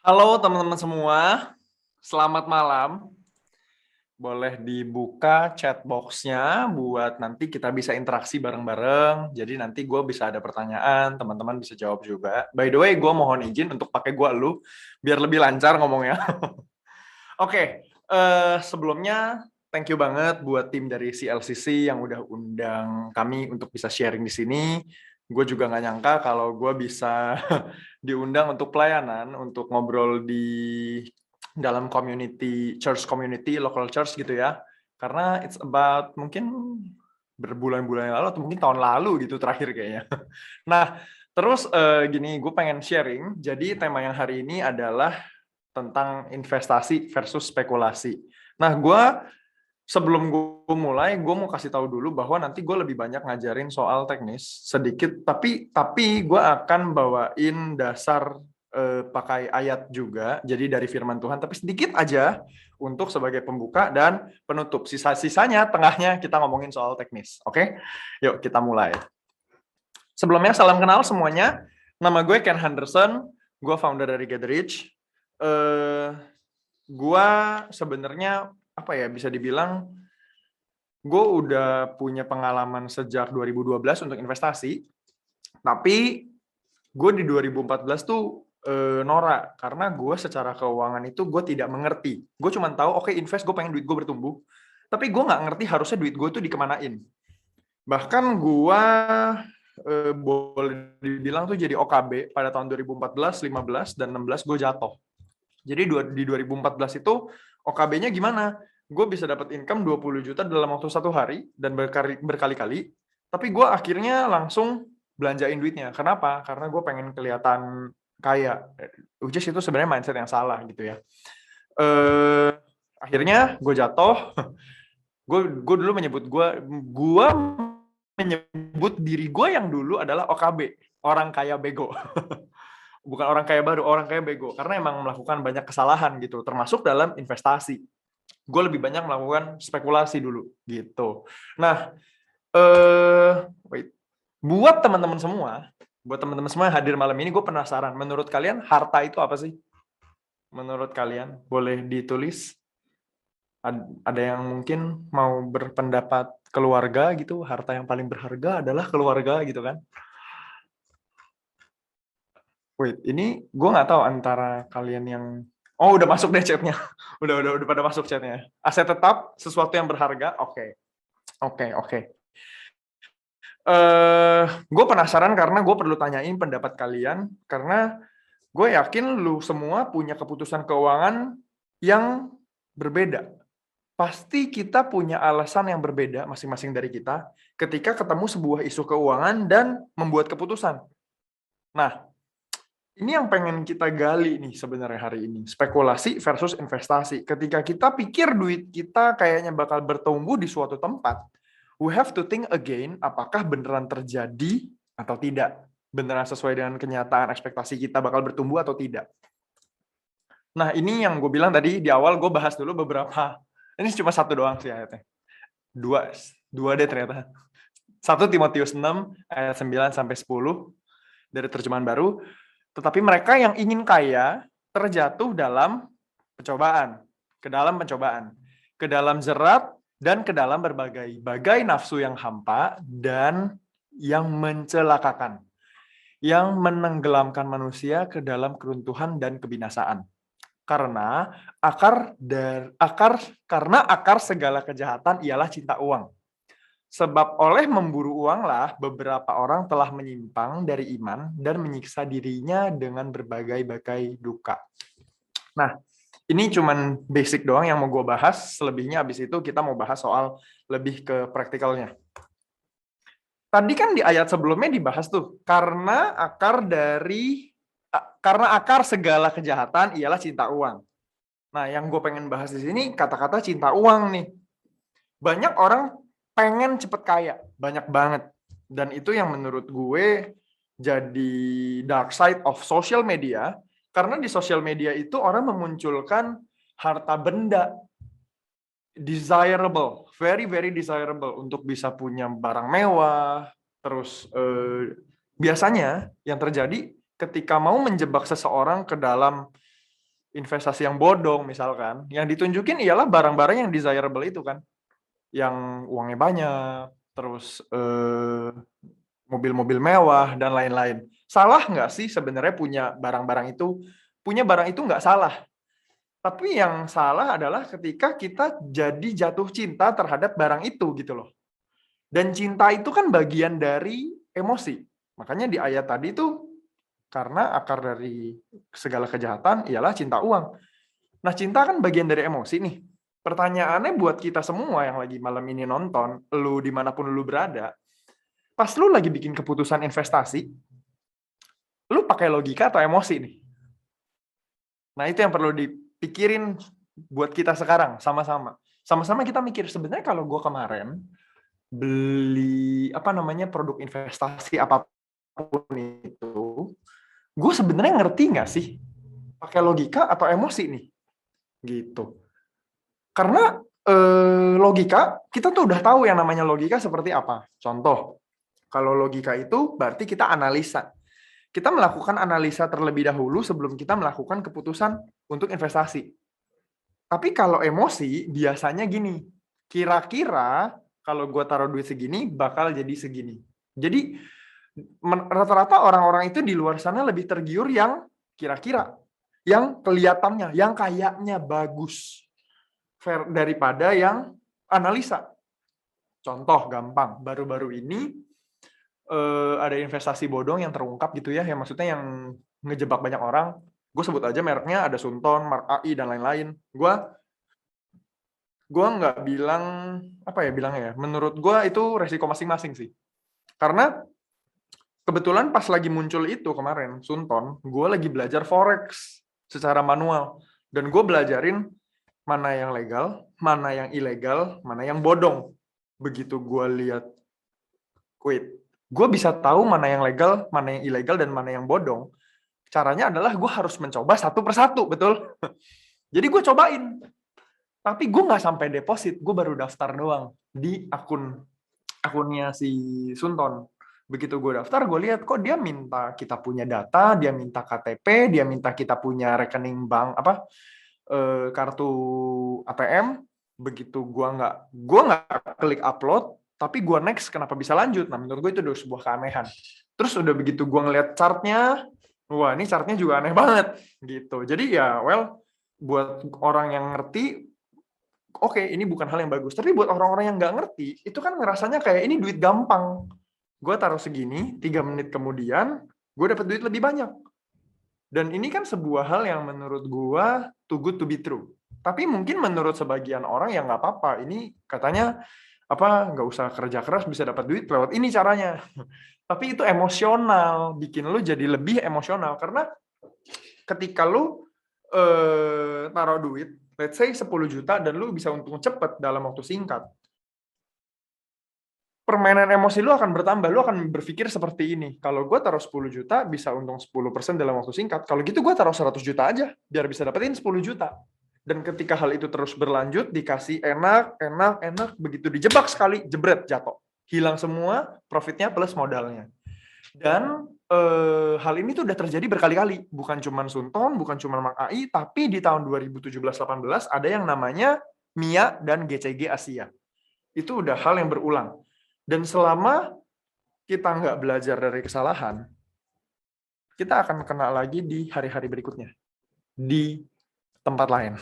Halo teman-teman semua, selamat malam. Boleh dibuka chat box-nya buat nanti kita bisa interaksi bareng-bareng. Jadi nanti gue bisa ada pertanyaan, teman-teman bisa jawab juga. By the way, gue mohon izin untuk pakai gue lu, biar lebih lancar ngomongnya. Oke, sebelumnya thank you banget buat tim dari CLCC yang udah undang kami untuk bisa sharing di sini. Gue juga nggak nyangka kalau gue bisa diundang untuk pelayanan, untuk ngobrol di dalam community, church community, local church gitu ya. Karena it's about mungkin berbulan-bulan yang lalu atau mungkin tahun lalu gitu terakhir kayaknya. Nah, terus gini, gue pengen sharing. Jadi tema yang hari ini adalah tentang investasi versus spekulasi. Nah, sebelum gue mulai, gue mau kasih tahu dulu bahwa nanti gue lebih banyak ngajarin soal teknis sedikit, tapi gue akan bawain dasar pakai ayat juga, jadi dari firman Tuhan, tapi sedikit aja untuk sebagai pembuka dan penutup. Sisa-sisanya, tengahnya kita ngomongin soal teknis. Oke? Yuk, kita mulai. Sebelumnya, salam kenal semuanya. Nama gue Ken Henderson, gue founder dari GetRich. Gue sebenarnya apa ya bisa dibilang gue udah punya pengalaman sejak 2012 untuk investasi, tapi gue di 2014 tuh norak karena gue secara keuangan itu gue tidak mengerti. Gue cuma tahu oke, invest, gue pengen duit gue bertumbuh, tapi gue nggak ngerti harusnya duit gue tuh dikemanain. Bahkan gue boleh dibilang tuh jadi OKB pada tahun 2014, 15, dan 16 gue jatuh. Jadi di 2014 itu OKB-nya gimana? Gue bisa dapat income 20 juta dalam waktu 1 hari dan berkali-kali, tapi gue akhirnya langsung belanjain duitnya. Kenapa? Karena gue pengen kelihatan kaya. Which is itu sebenarnya mindset yang salah gitu ya. Akhirnya gue jatuh. Gue dulu gue menyebut diri gue yang dulu adalah OKB, orang kaya bego. Bukan orang kaya baru, orang kaya bego. Karena emang melakukan banyak kesalahan gitu, termasuk dalam investasi. Gue lebih banyak melakukan spekulasi dulu gitu. Nah, buat teman-teman semua yang hadir malam ini, gue penasaran. Menurut kalian harta itu apa sih? Menurut kalian boleh ditulis. Ada yang mungkin mau berpendapat keluarga gitu, harta yang paling berharga adalah keluarga gitu kan? Ini gue nggak tahu antara kalian yang udah masuk deh chatnya, udah pada masuk chatnya. Aset tetap, sesuatu yang berharga, oke. Gue penasaran karena gue perlu tanyain pendapat kalian karena gue yakin lu semua punya keputusan keuangan yang berbeda. Pasti kita punya alasan yang berbeda masing-masing dari kita ketika ketemu sebuah isu keuangan dan membuat keputusan. Nah, ini yang pengen kita gali nih sebenarnya hari ini. Spekulasi versus investasi. Ketika kita pikir duit kita kayaknya bakal bertumbuh di suatu tempat, we have to think again, apakah beneran terjadi atau tidak? Beneran sesuai dengan kenyataan ekspektasi kita bakal bertumbuh atau tidak? Nah, ini yang gue bilang tadi di awal, gue bahas dulu beberapa. Ini cuma satu doang sih ayatnya. Dua deh ternyata. 1 Timotius 6 ayat 9-10 dari terjemahan baru. Tetapi mereka yang ingin kaya terjatuh dalam pencobaan, ke dalam jerat, dan ke dalam berbagai nafsu yang hampa dan yang mencelakakan, yang menenggelamkan manusia ke dalam keruntuhan dan kebinasaan. Karena akar segala kejahatan ialah cinta uang. Sebab oleh memburu uanglah beberapa orang telah menyimpang dari iman dan menyiksa dirinya dengan berbagai-bagai duka. Nah, ini cuman basic doang yang mau gue bahas. Selebihnya abis itu kita mau bahas soal lebih ke praktikalnya. Tadi kan di ayat sebelumnya dibahas tuh, karena akar segala kejahatan ialah cinta uang. Nah, yang gue pengen bahas di sini kata-kata cinta uang nih. Banyak orang pengen cepet kaya, banyak banget. Dan itu yang menurut gue jadi dark side of social media, karena di social media itu orang memunculkan harta benda desirable, very very desirable untuk bisa punya barang mewah. Terus biasanya yang terjadi ketika mau menjebak seseorang ke dalam investasi yang bodong misalkan, yang ditunjukin ialah barang-barang yang desirable itu kan, yang uangnya banyak, terus mobil-mobil mewah dan lain-lain. Salah nggak sih sebenarnya punya barang-barang itu? Punya barang itu nggak salah. Tapi yang salah adalah ketika kita jadi jatuh cinta terhadap barang itu gitu loh. Dan cinta itu kan bagian dari emosi. Makanya di ayat tadi itu karena akar dari segala kejahatan ialah cinta uang. Nah, cinta kan bagian dari emosi nih. Pertanyaannya buat kita semua yang lagi malam ini nonton, lu dimanapun lu berada, pas lu lagi bikin keputusan investasi, lu pakai logika atau emosi nih? Nah, itu yang perlu dipikirin buat kita sekarang, sama-sama. Sama-sama kita mikir, sebenarnya kalau gue kemarin beli produk investasi apapun itu, gue sebenarnya ngerti nggak sih pakai logika atau emosi nih, gitu. Karena logika kita tuh udah tahu yang namanya logika seperti apa. Contoh, kalau logika itu berarti kita analisa. Kita melakukan analisa terlebih dahulu sebelum kita melakukan keputusan untuk investasi. Tapi kalau emosi biasanya gini, kira-kira kalau gue taruh duit segini bakal jadi segini. Jadi rata-rata orang-orang itu di luar sana lebih tergiur yang kira-kira, yang kelihatannya, yang kayaknya bagus daripada yang analisa. Contoh gampang, baru-baru ini ada investasi bodong yang terungkap gitu ya, yang maksudnya yang ngejebak banyak orang. Gue sebut aja mereknya, ada Sunton, Mark AI, dan lain-lain. Gue nggak bilang, bilangnya ya, menurut gue itu resiko masing-masing sih. Karena kebetulan pas lagi muncul itu kemarin, Sunton, gue lagi belajar Forex secara manual. Dan gue belajarin mana yang legal, mana yang ilegal, mana yang bodong. Begitu gue lihat gue bisa tahu mana yang legal, mana yang ilegal, dan mana yang bodong. Caranya adalah gue harus mencoba satu persatu, betul? Jadi gue cobain. Tapi gue nggak sampai deposit, gue baru daftar doang di akunnya si Sunton. Begitu gue daftar, gue lihat kok dia minta kita punya data, dia minta KTP, dia minta kita punya rekening bank, kartu ATM. Begitu gue nggak klik upload, tapi gue next, kenapa bisa lanjut? Nah, menurut gue itu udah sebuah keanehan. Terus udah begitu gue ngeliat chartnya, wah ini chartnya juga aneh banget gitu. Jadi ya, buat orang yang ngerti, oke, ini bukan hal yang bagus. Tapi buat orang-orang yang nggak ngerti, itu kan ngerasanya kayak ini duit gampang. Gue taruh segini, 3 menit kemudian, gue dapat duit lebih banyak. Dan ini kan sebuah hal yang menurut gue too good to be true. Tapi mungkin menurut sebagian orang ya nggak apa-apa. Ini katanya nggak usah kerja keras bisa dapat duit lewat ini caranya. Tapi itu emosional, bikin lu jadi lebih emosional. Karena ketika lu taruh duit, let's say 10 juta, dan lu bisa untung cepet dalam waktu singkat, permainan emosi lu akan bertambah. Lu akan berpikir seperti ini, kalau gue taruh 10 juta bisa untung 10% dalam waktu singkat, kalau gitu gue taruh 100 juta aja biar bisa dapetin 10 juta. Dan ketika hal itu terus berlanjut, dikasih enak, begitu dijebak sekali, jebret, jatuh, hilang semua profitnya plus modalnya. Dan hal ini tuh udah terjadi berkali-kali, bukan cuma Sunton, bukan cuma Mark AI, tapi di tahun 2017-18 ada yang namanya MIA dan GCG Asia. Itu udah hal yang berulang. Dan selama kita nggak belajar dari kesalahan, kita akan kena lagi di hari-hari berikutnya, di tempat lain.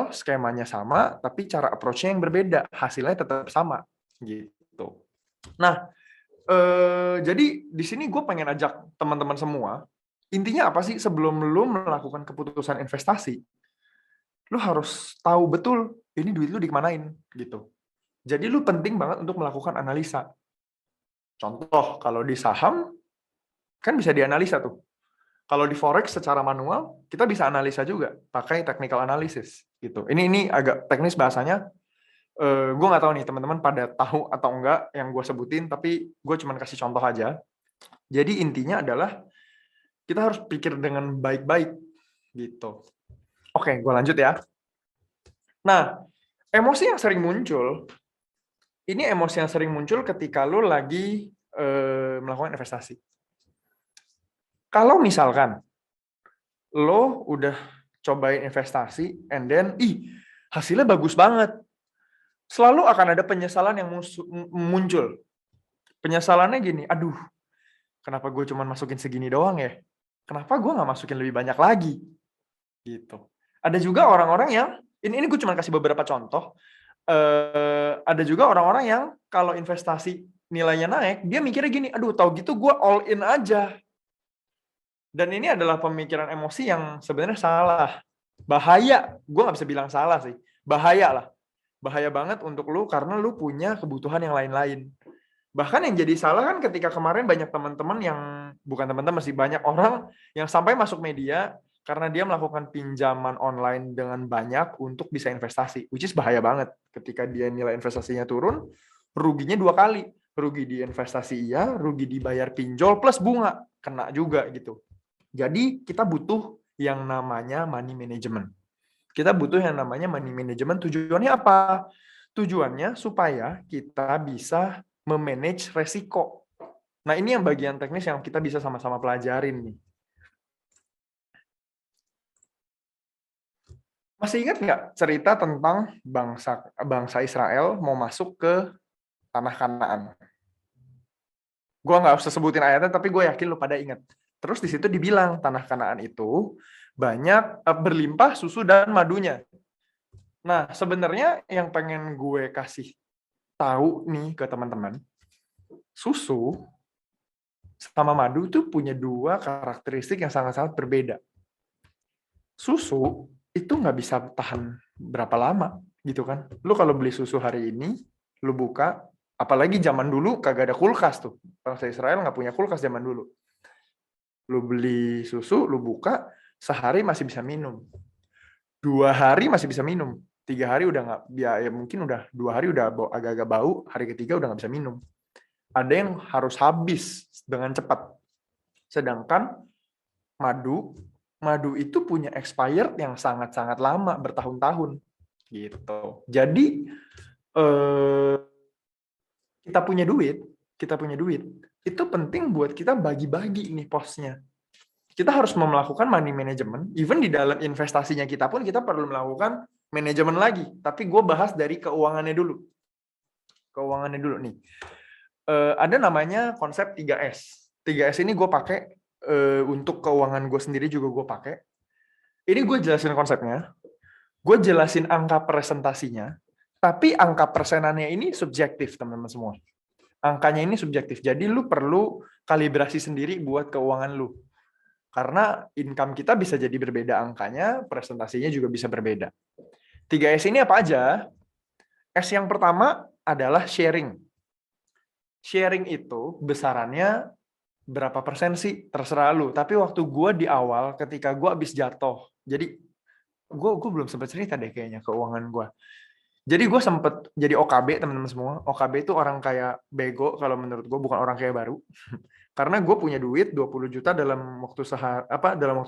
Skemanya sama, tapi cara approach-nya yang berbeda, hasilnya tetap sama, gitu. Nah, jadi di sini gue pengen ajak teman-teman semua, intinya apa sih sebelum lu melakukan keputusan investasi, lu harus tahu betul ini duit lu dikemanain, gitu. Jadi lu penting banget untuk melakukan analisa. Contoh, kalau di saham, kan bisa dianalisa tuh. Kalau di Forex secara manual, kita bisa analisa juga, pakai technical analysis. Gitu. Ini agak teknis bahasanya. Gue nggak tahu nih teman-teman pada tahu atau enggak yang gue sebutin, tapi gue cuma kasih contoh aja. Jadi intinya adalah, kita harus pikir dengan baik-baik. Gitu. Oke, gue lanjut ya. Nah, emosi yang sering muncul, ketika lu lagi melakukan investasi. Kalau misalkan lo udah cobain investasi, and then, hasilnya bagus banget. Selalu akan ada penyesalan yang muncul. Penyesalannya gini, aduh, kenapa gue cuma masukin segini doang ya? Kenapa gue nggak masukin lebih banyak lagi? Gitu. Ada juga orang-orang yang, ini gue cuma kasih beberapa contoh, ada juga orang-orang yang kalau investasi nilainya naik, dia mikirnya gini, aduh tahu gitu gue all in aja. Dan ini adalah pemikiran emosi yang sebenarnya salah. Bahaya, gue nggak bisa bilang salah sih. Bahaya lah. Bahaya banget untuk lu karena lu punya kebutuhan yang lain-lain. Bahkan yang jadi salah kan ketika kemarin banyak teman-teman yang, bukan teman-teman sih, banyak orang yang sampai masuk media karena dia melakukan pinjaman online dengan banyak untuk bisa investasi. Which is bahaya banget. Ketika dia nilai investasinya turun, ruginya 2 kali. Rugi di investasi iya, rugi dibayar pinjol plus bunga. Kena juga gitu. Jadi kita butuh yang namanya money management. Kita butuh yang namanya money management. Tujuannya apa? Tujuannya supaya kita bisa memanage resiko. Nah, ini yang bagian teknis yang kita bisa sama-sama pelajarin nih. Masih ingat nggak cerita tentang bangsa Israel mau masuk ke tanah Kanaan? Gue nggak usah sebutin ayatnya, tapi gue yakin lo pada ingat. Terus di situ dibilang tanah Kanaan itu banyak berlimpah susu dan madunya. Nah, sebenarnya yang pengen gue kasih tahu nih ke teman-teman, susu sama madu tuh punya 2 karakteristik yang sangat-sangat berbeda. Susu itu nggak bisa tahan berapa lama, gitu kan. Lu kalau beli susu hari ini, lu buka, apalagi zaman dulu kagak ada kulkas tuh. Bangsa Israel nggak punya kulkas zaman dulu. Lu beli susu, lu buka, sehari masih bisa minum. 2 hari masih bisa minum. 3 hari udah nggak, ya mungkin udah 2 hari udah agak-agak bau, hari ketiga udah nggak bisa minum. Ada yang harus habis dengan cepat. Sedangkan madu itu punya expired yang sangat-sangat lama, bertahun-tahun. Gitu. Jadi kita punya duit, itu penting buat kita bagi-bagi nih posnya. Kita harus melakukan money management, even di dalam investasinya kita pun kita perlu melakukan manajemen lagi. Tapi gue bahas dari keuangannya dulu. Keuangannya dulu nih. Ada namanya konsep 3S. 3S ini gue pakai untuk keuangan gue sendiri juga gue pakai. Ini gue jelasin konsepnya. Gue jelasin angka presentasinya. Tapi angka persenannya ini subjektif, teman-teman semua. Angkanya ini subjektif. Jadi lu perlu kalibrasi sendiri buat keuangan lu. Karena income kita bisa jadi berbeda angkanya, presentasinya juga bisa berbeda. 3S ini apa aja? S yang pertama adalah sharing. Sharing itu besarannya berapa persen sih? Terserah lu. Tapi waktu gue di awal, ketika gue habis jatuh, jadi gue belum sempat cerita deh kayaknya keuangan gue. Jadi gue sempet jadi OKB, teman-teman semua. OKB itu orang kaya bego kalau menurut gue, bukan orang kaya baru. Karena gue punya duit 20 juta dalam waktu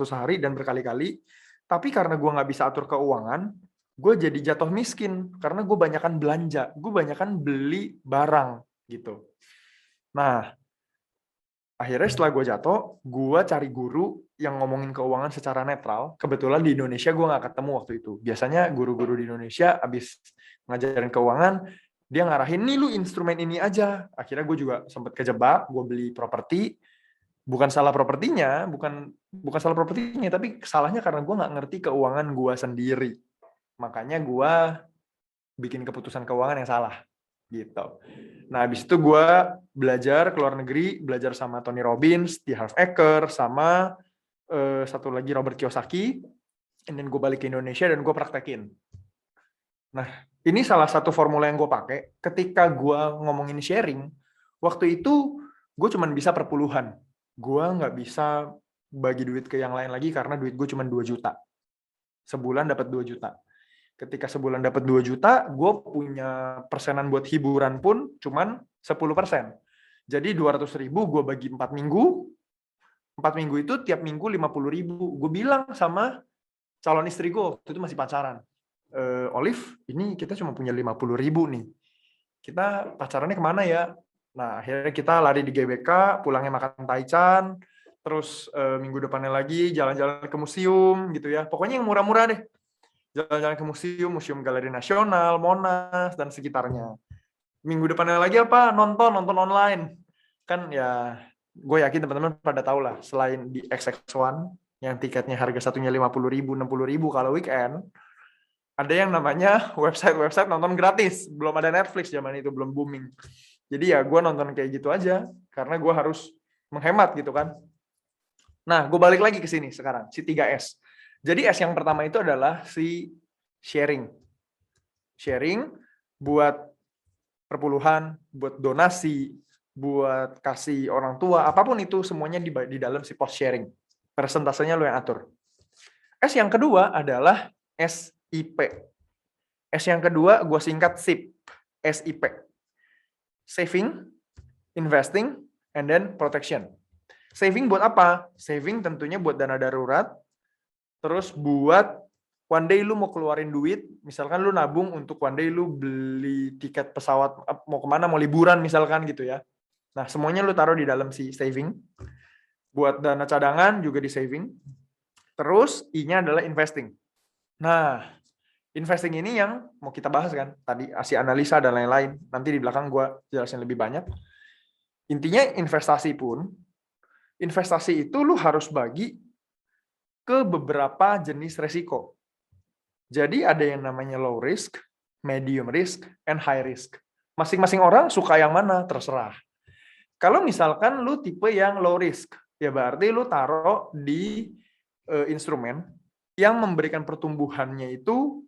sehari dan berkali-kali. Tapi karena gue nggak bisa atur keuangan, gue jadi jatuh miskin karena gue banyakan belanja, gue banyakan beli barang gitu. Nah, akhirnya setelah gue jatuh, gue cari guru yang ngomongin keuangan secara netral. Kebetulan di Indonesia gue nggak ketemu waktu itu. Biasanya guru-guru di Indonesia abis ngajarin keuangan, dia ngarahin, nih lu instrumen ini aja. Akhirnya gue juga sempat kejebak, gue beli properti. Bukan salah propertinya, bukan salah propertinya, tapi salahnya karena gue nggak ngerti keuangan gue sendiri. Makanya gue bikin keputusan keuangan yang salah. Gitu. Nah, habis itu gue belajar ke luar negeri, belajar sama Tony Robbins, di Harv Eker, sama satu lagi Robert Kiyosaki, and then gue balik ke Indonesia dan gue praktekin. Nah, ini salah satu formula yang gue pakai. Ketika gue ngomongin sharing, waktu itu gue cuma bisa per puluhan. Gue nggak bisa bagi duit ke yang lain lagi karena duit gue cuma 2 juta. Sebulan dapat 2 juta. Ketika sebulan dapat 2 juta, gue punya persenan buat hiburan pun cuman 10%. Jadi 200.000 gue bagi 4 minggu. 4 minggu itu tiap minggu 50.000. Gue bilang sama calon istri gue, waktu itu masih pacaran. Olive, ini kita cuma punya 50.000 nih. Kita pacarannya kemana ya? Nah, akhirnya kita lari di GBK, pulangnya makan taichan, terus minggu depannya lagi jalan-jalan ke museum gitu ya. Pokoknya yang murah-murah deh. Jalan-jalan ke museum, Museum Galeri Nasional, Monas, dan sekitarnya. Minggu depannya lagi apa? Nonton online. Kan ya, gue yakin teman-teman pada tahu lah, selain di XX1, yang tiketnya harga satunya 50.000, 60.000 kalau weekend, ada yang namanya website nonton gratis. Belum ada Netflix zaman itu, belum booming. Jadi ya gue nonton kayak gitu aja, karena gue harus menghemat gitu kan. Nah, gue balik lagi ke sini sekarang, si 3S. Jadi S yang pertama itu adalah si sharing. Sharing buat perpuluhan, buat donasi, buat kasih orang tua, apapun itu semuanya di dalam si post sharing. Persentasenya lo yang atur. S yang kedua adalah SIP. S yang kedua gue singkat SIP. SIP. Saving, investing, and then protection. Saving buat apa? Saving tentunya buat dana darurat. Terus buat one day lu mau keluarin duit, misalkan lu nabung untuk one day lu beli tiket pesawat, mau kemana, mau liburan misalkan gitu ya. Nah, semuanya lu taruh di dalam si saving. Buat dana cadangan juga di saving. Terus I-nya adalah investing. Nah, investing ini yang mau kita bahas kan. Tadi ASI analisa dan lain-lain. Nanti di belakang gue jelasin lebih banyak. Intinya investasi pun, investasi itu lu harus bagi ke beberapa jenis resiko. Jadi ada yang namanya low risk, medium risk, and high risk. Masing-masing orang suka yang mana, terserah. Kalau misalkan lu tipe yang low risk, ya berarti lu taruh di instrumen yang memberikan pertumbuhannya itu,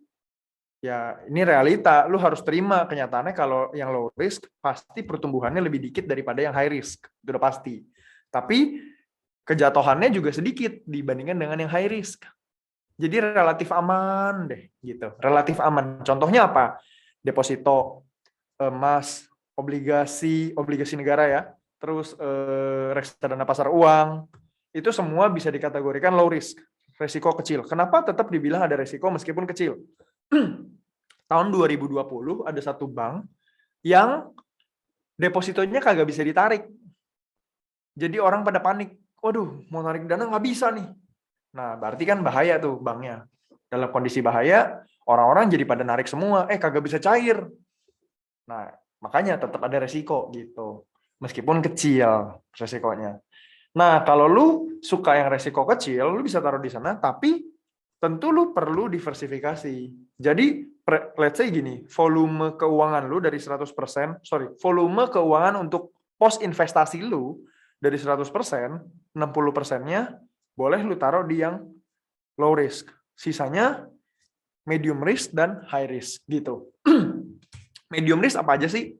ya ini realita, lu harus terima kenyataannya kalau yang low risk pasti pertumbuhannya lebih dikit daripada yang high risk, itu udah pasti. Tapi kejatuhannya juga sedikit dibandingkan dengan yang high risk. Jadi relatif aman deh, gitu. Relatif aman. Contohnya apa? Deposito, emas, obligasi negara ya. Terus reksadana pasar uang. Itu semua bisa dikategorikan low risk, resiko kecil. Kenapa tetap dibilang ada resiko meskipun kecil? Tahun 2020 ada satu bank yang depositonya kagak bisa ditarik. Jadi orang pada panik. Waduh, mau narik dana nggak bisa nih. Nah, berarti kan bahaya tuh banknya. Dalam kondisi bahaya, orang-orang jadi pada narik semua. Kagak bisa cair. Nah, makanya tetap ada resiko gitu. Meskipun kecil resikonya. Nah, kalau lu suka yang resiko kecil, lu bisa taruh di sana, tapi tentu lu perlu diversifikasi. Jadi, let's say gini, volume keuangan lu dari 100%, volume keuangan untuk pos investasi lu dari 100%, 60%-nya boleh lu taruh di yang low risk. Sisanya medium risk dan high risk gitu. Medium risk apa aja sih?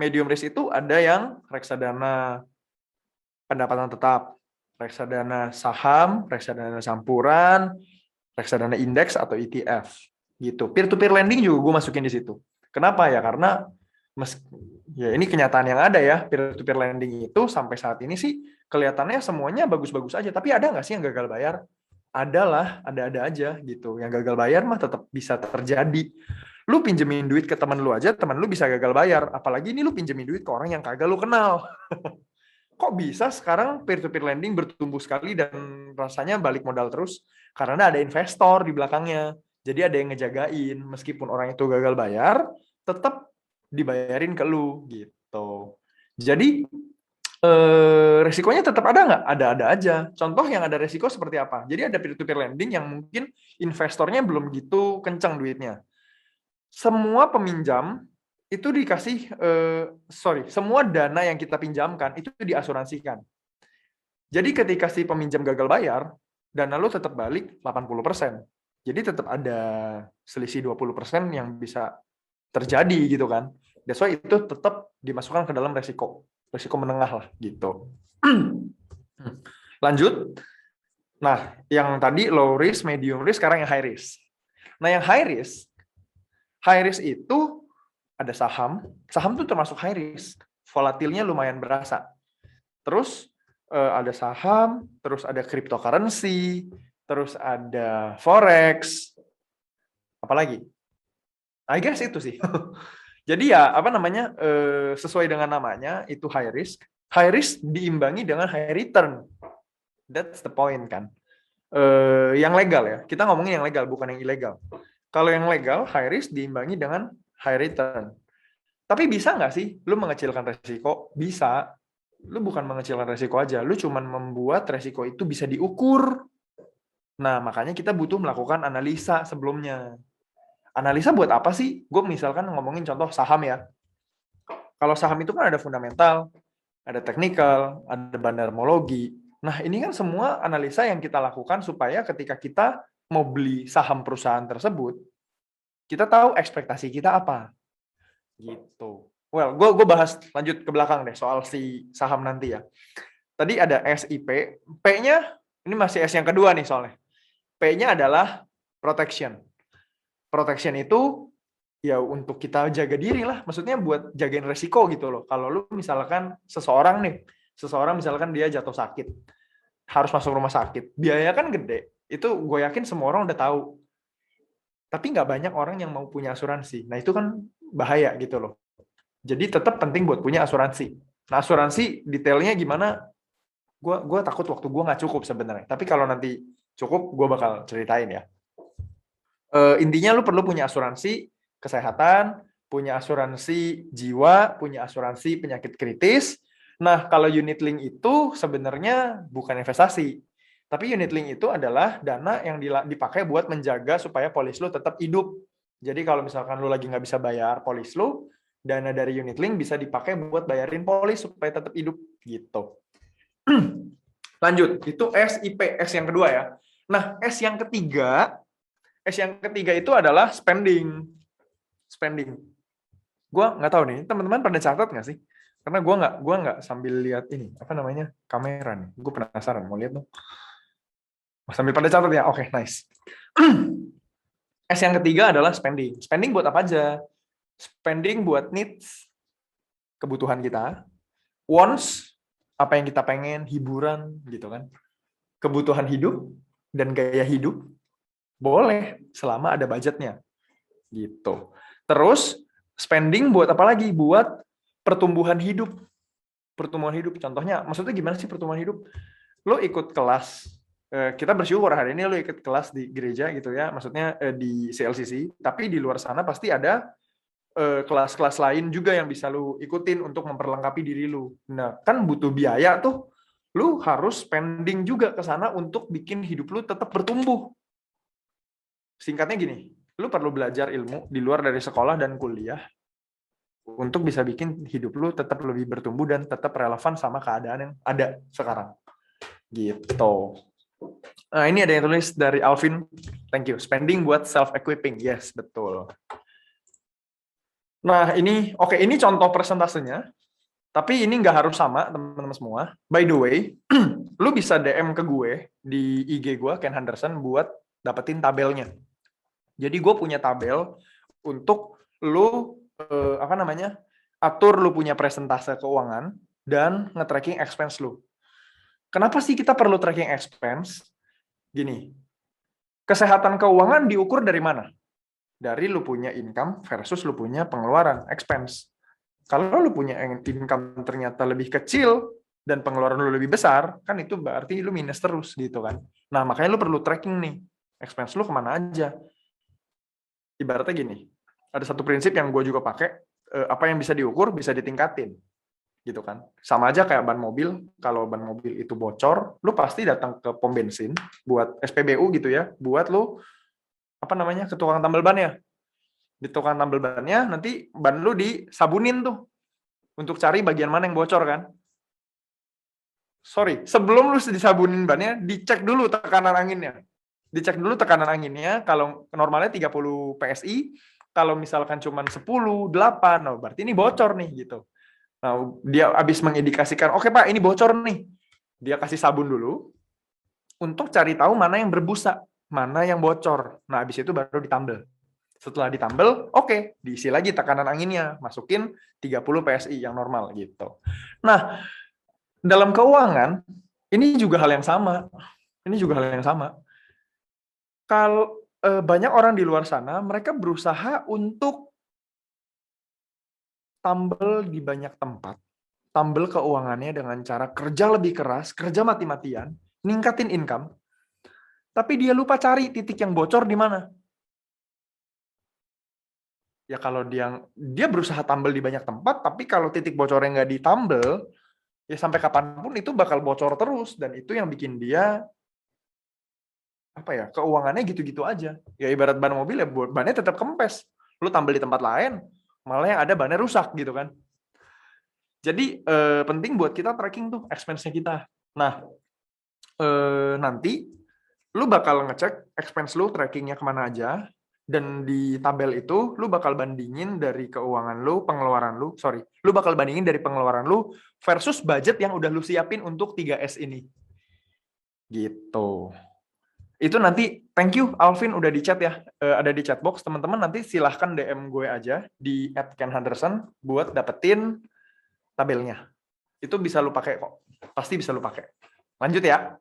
Medium risk itu ada yang reksadana pendapatan tetap, reksadana saham, reksadana campuran, reksadana indeks atau ETF gitu. Peer-to-peer lending juga gue masukin di situ. Kenapa ya? Karena ya ini kenyataan yang ada ya, peer-to-peer lending itu sampai saat ini sih kelihatannya semuanya bagus-bagus aja. Tapi ada nggak sih yang gagal bayar? Adalah, ada-ada aja gitu. Yang gagal bayar mah tetap bisa terjadi. Lu pinjemin duit ke teman lu aja, teman lu bisa gagal bayar. Apalagi ini lu pinjemin duit ke orang yang kagak lu kenal. Kok bisa sekarang peer-to-peer lending bertumbuh sekali dan rasanya balik modal terus? Karena ada investor di belakangnya. Jadi ada yang ngejagain. Meskipun orang itu gagal bayar, tetap dibayarin ke lu gitu. Jadi resikonya tetap ada nggak? Ada-ada aja. Contoh yang ada resiko seperti apa? Jadi ada peer-to-peer lending yang mungkin investornya belum gitu kencang duitnya. Semua peminjam itu dikasih, semua dana yang kita pinjamkan itu diasuransikan. Jadi ketika si peminjam gagal bayar, dana lo tetap balik 80%. Jadi tetap ada selisih 20% yang bisa terjadi gitu kan. That's why itu tetap dimasukkan ke dalam resiko menengah lah gitu. Lanjut. Nah, yang tadi low risk, medium risk, sekarang yang high risk. Nah, yang high risk itu ada saham. Saham itu termasuk high risk. Volatilnya lumayan berasa. Terus ada saham, terus ada cryptocurrency, terus ada forex. Apalagi? I guess itu sih. Jadi ya sesuai dengan namanya itu high risk. High risk diimbangi dengan high return. That's the point kan. Yang legal ya. Kita ngomongin yang legal, bukan yang ilegal. Kalau yang legal, high risk diimbangi dengan high return. Tapi bisa nggak sih lu mengecilkan resiko? Bisa. Lu bukan mengecilkan resiko aja, lu cuman membuat resiko itu bisa diukur. Nah, makanya kita butuh melakukan analisa sebelumnya. Analisa buat apa sih? Gue misalkan ngomongin contoh saham ya. Kalau saham itu kan ada fundamental, ada teknikal, ada bandarmologi. Nah, ini kan semua analisa yang kita lakukan supaya ketika kita mau beli saham perusahaan tersebut, kita tahu ekspektasi kita apa. Gitu. Well, gue bahas lanjut ke belakang deh soal si saham nanti ya. Tadi ada SIP, P-nya ini masih S yang kedua nih soalnya. P-nya adalah protection. Protection itu ya untuk kita jaga diri lah. Maksudnya buat jagain resiko gitu loh. Kalau lu misalkan seseorang misalkan dia jatuh sakit, harus masuk rumah sakit, biaya kan gede. Itu gue yakin semua orang udah tahu. Tapi nggak banyak orang yang mau punya asuransi. Nah itu kan bahaya gitu loh. Jadi tetap penting buat punya asuransi. Nah asuransi detailnya gimana? Gue takut waktu gue nggak cukup sebenarnya. Tapi kalau nanti cukup, gue bakal ceritain ya. Intinya lu perlu punya asuransi kesehatan, punya asuransi jiwa, punya asuransi penyakit kritis. Nah, kalau unit link itu sebenarnya bukan investasi. Tapi unit link itu adalah dana yang dipakai buat menjaga supaya polis lu tetap hidup. Jadi kalau misalkan lu lagi nggak bisa bayar polis lu, dana dari unit link bisa dipakai buat bayarin polis supaya tetap hidup gitu. Lanjut, itu SIP, S yang kedua ya. Nah, S yang ketiga itu adalah spending. Spending. Gue nggak tahu nih, teman-teman pada catat nggak sih? Karena gue nggak sambil lihat ini apa namanya kamera nih. Gue penasaran mau lihat dong. Sambil pada catat ya, oke, nice. S yang ketiga adalah spending. Spending buat apa aja? Spending buat needs, kebutuhan kita. Wants, apa yang kita pengen, hiburan gitu kan. Kebutuhan hidup dan gaya hidup boleh selama ada budgetnya gitu. Terus spending buat apa lagi? Buat pertumbuhan hidup. Pertumbuhan hidup. Contohnya, maksudnya gimana sih pertumbuhan hidup? Lo ikut kelas, kita bersyukur hari ini lo ikut kelas di gereja gitu ya, maksudnya di CLCC, tapi di luar sana pasti ada kelas-kelas lain juga yang bisa lo ikutin untuk memperlengkapi diri lo. Nah, kan butuh biaya tuh. Lo harus spending juga ke sana untuk bikin hidup lo tetap bertumbuh. Singkatnya gini, lu perlu belajar ilmu di luar dari sekolah dan kuliah untuk bisa bikin hidup lu tetap lebih bertumbuh dan tetap relevan sama keadaan yang ada sekarang. Gitu. Nah, ini ada yang tulis dari Alvin. Thank you. Spending buat self-equipping. Yes, betul. Nah, ini ini contoh persentasenya. Tapi ini nggak harus sama, teman-teman semua. By the way, lu bisa DM ke gue di IG gue, Ken Henderson, buat dapetin tabelnya. Jadi gue punya tabel untuk lu atur lu punya presentase keuangan dan nge-tracking expense lu. Kenapa sih kita perlu tracking expense? Gini, kesehatan keuangan diukur dari mana? Dari lu punya income versus lu punya pengeluaran, expense. Kalau lu punya income ternyata lebih kecil dan pengeluaran lu lebih besar, kan itu berarti lu minus terus gitu kan. Nah, makanya lu perlu tracking nih, expense lu kemana aja. Ibaratnya gini, ada satu prinsip yang gue juga pakai, apa yang bisa diukur bisa ditingkatin, gitu kan. Sama aja kayak ban mobil, kalau ban mobil itu bocor, lu pasti datang ke pom bensin buat SPBU gitu ya, buat lu ke tukang tambal bannya. Di tukang tambal bannya nanti ban lu disabunin tuh untuk cari bagian mana yang bocor kan. Sorry, sebelum lu disabunin bannya, dicek dulu tekanan anginnya. Dicek dulu tekanan anginnya, kalau normalnya 30 PSI, kalau misalkan cuma 10, 8, nah berarti ini bocor nih gitu. Nah, dia habis mengindikasikan, oke Pak, ini bocor nih. Dia kasih sabun dulu untuk cari tahu mana yang berbusa, mana yang bocor. Nah, habis itu baru ditambal. Setelah ditambal, diisi lagi tekanan anginnya, masukin 30 PSI yang normal gitu. Nah, dalam keuangan, ini juga hal yang sama. Ini juga hal yang sama. Kalau banyak orang di luar sana, mereka berusaha untuk tambel di banyak tempat, tambel keuangannya dengan cara kerja lebih keras, kerja mati-matian, ningkatin income, tapi dia lupa cari titik yang bocor di mana. Ya kalau dia berusaha tumble di banyak tempat, tapi kalau titik bocornya nggak ditambel, ya sampai kapanpun itu bakal bocor terus, dan itu yang bikin dia keuangannya gitu-gitu aja. Ya ibarat ban mobil ya, bannya tetap kempes. Lu tambel di tempat lain, malah yang ada bannya rusak gitu kan. Jadi penting buat kita tracking tuh expense-nya kita. Nah, nanti lu bakal ngecek expense lu trackingnya kemana aja, dan di tabel itu lu bakal bandingin dari keuangan lu, lu bakal bandingin dari pengeluaran lu versus budget yang udah lu siapin untuk 3S ini. Gitu. Itu nanti, thank you Alvin udah di chat ya, ada di chat box. Teman-teman nanti silahkan DM gue aja di @ken_henderson buat dapetin tabelnya. Itu bisa lu pakai kok, pasti bisa lu pakai. Lanjut ya.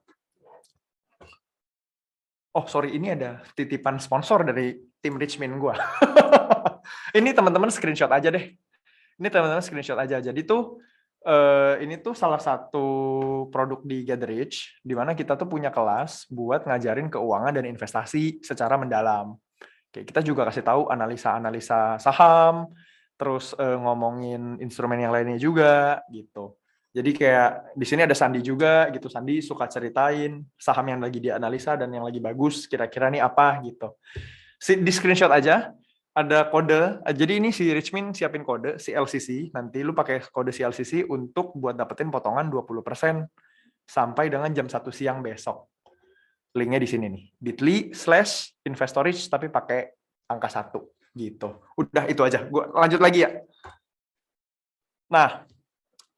Oh sorry, ini ada titipan sponsor dari tim Richmond gue. Ini teman-teman screenshot aja deh. Jadi tuh ini tuh salah satu produk di GetRich, di mana kita tuh punya kelas buat ngajarin keuangan dan investasi secara mendalam. Kayak kita juga kasih tahu analisa saham, terus ngomongin instrumen yang lainnya juga gitu. Jadi kayak di sini ada Sandi juga gitu. Sandi suka ceritain saham yang lagi dia analisa dan yang lagi bagus kira-kira nih apa gitu. Di screenshot aja ada kode. Jadi ini si Richmond siapin kode CLCC. Nanti lu pakai kode CLCC untuk buat dapetin potongan 20% sampai dengan jam 1 siang besok. Linknya di sini nih. bit.ly/investorich tapi pakai angka 1 gitu. Udah itu aja. Gue lanjut lagi ya. Nah,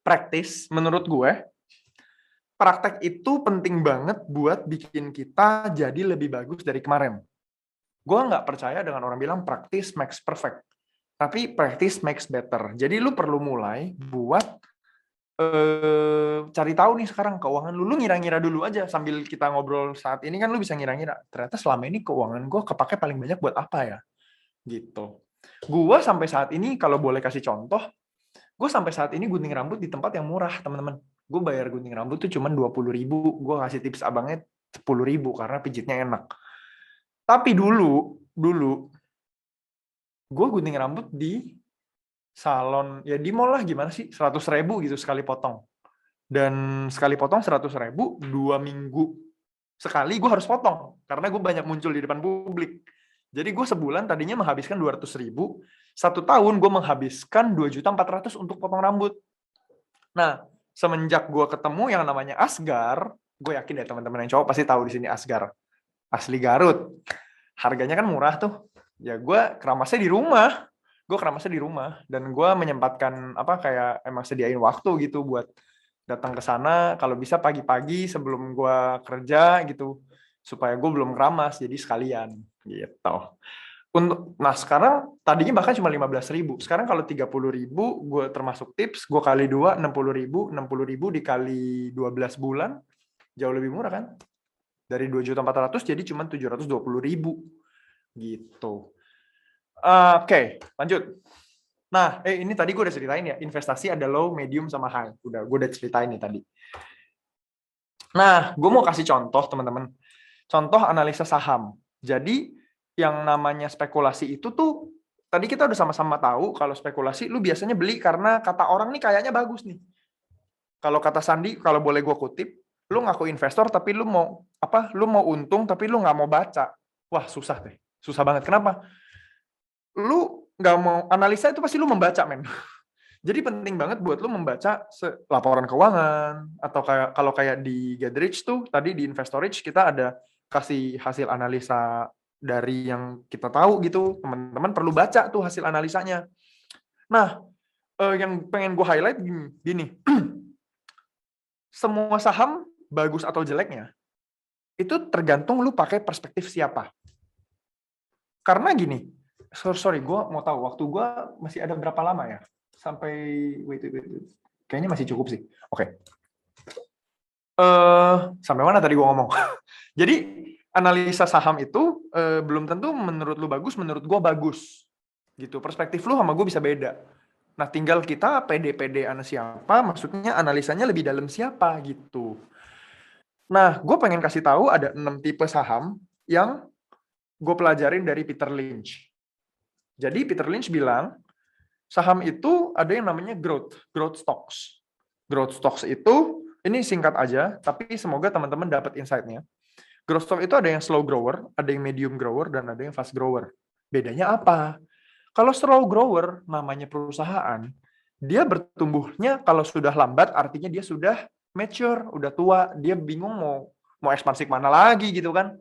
praktis menurut gue, praktek itu penting banget buat bikin kita jadi lebih bagus dari kemarin. Gue nggak percaya dengan orang bilang practice makes perfect, tapi practice makes better. Jadi lu perlu mulai buat cari tahu nih sekarang keuangan lu ngira-ngira dulu aja sambil kita ngobrol saat ini kan lu bisa ngira-ngira. Ternyata selama ini keuangan gue kepake paling banyak buat apa ya? Gitu. Gue sampai saat ini kalau boleh kasih contoh, gue sampai saat ini gunting rambut di tempat yang murah, teman-teman. Gue bayar gunting rambut tuh cuma 20.000. Gue kasih tips abangnya 10.000 karena pijitnya enak. Tapi dulu gue gunting rambut di salon, ya di mall lah, gimana sih, 100.000 gitu sekali potong. Dan sekali potong 100.000, 2 minggu sekali gue harus potong, karena gue banyak muncul di depan publik. Jadi gue sebulan tadinya menghabiskan 200.000, 1 tahun gue menghabiskan 2.400.000 untuk potong rambut. Nah, semenjak gue ketemu yang namanya Asgar, gue yakin ya teman-teman yang cowok pasti tahu di sini Asgar. Asli Garut. Harganya kan murah tuh. Ya gue keramasnya di rumah. Dan gue menyempatkan kayak emang sediain waktu gitu buat datang ke sana kalau bisa pagi-pagi sebelum gue kerja gitu, supaya gue belum keramas, jadi sekalian gitu. Nah sekarang tadinya bahkan cuma 15.000, sekarang kalau 30.000 gue termasuk tips, gue kali 2 60.000 dikali 12 bulan jauh lebih murah kan, dari 2.400.000 jadi cuma 720.000 gitu. Oke, lanjut. Nah, ini tadi gue udah ceritain ya, investasi ada low, medium, sama high. Gue udah ceritain nih tadi. Nah, gue mau kasih contoh, teman-teman. Contoh analisa saham. Jadi, yang namanya spekulasi itu tuh, tadi kita udah sama-sama tahu kalau spekulasi, lu biasanya beli karena kata orang nih kayaknya bagus nih. Kalau kata Sandi, kalau boleh gue kutip, lu ngaku investor tapi lu mau untung tapi lu nggak mau baca. Wah, susah deh. Susah banget. Kenapa? Lu nggak mau analisa itu pasti lu membaca, men. Jadi penting banget buat lu membaca laporan keuangan, atau kalau kayak di GetRich tuh tadi di Investorich kita ada kasih hasil analisa dari yang kita tahu gitu. Teman-teman perlu baca tuh hasil analisanya. Nah, yang pengen gue highlight gini. Semua saham bagus atau jeleknya itu tergantung lu pakai perspektif siapa. Karena gini, sorry, gue mau tahu waktu gue masih ada berapa lama ya? Sampai wait. Kayaknya masih cukup sih. Oke. Sampai mana tadi gue ngomong? Jadi analisa saham itu belum tentu menurut lu bagus, menurut gue bagus. Gitu. Perspektif lu sama gue bisa beda. Nah, tinggal kita pede-pedean siapa, maksudnya analisanya lebih dalam siapa gitu. Nah, gue pengen kasih tahu ada 6 tipe saham yang gue pelajarin dari Peter Lynch. Jadi Peter Lynch bilang, saham itu ada yang namanya growth stocks. Growth stocks itu, ini singkat aja, tapi semoga teman-teman dapat insight-nya. Growth stock itu ada yang slow grower, ada yang medium grower, dan ada yang fast grower. Bedanya apa? Kalau slow grower, namanya perusahaan, dia bertumbuhnya kalau sudah lambat, artinya dia sudah mature, udah tua, dia bingung mau ekspansi kemana lagi gitu kan.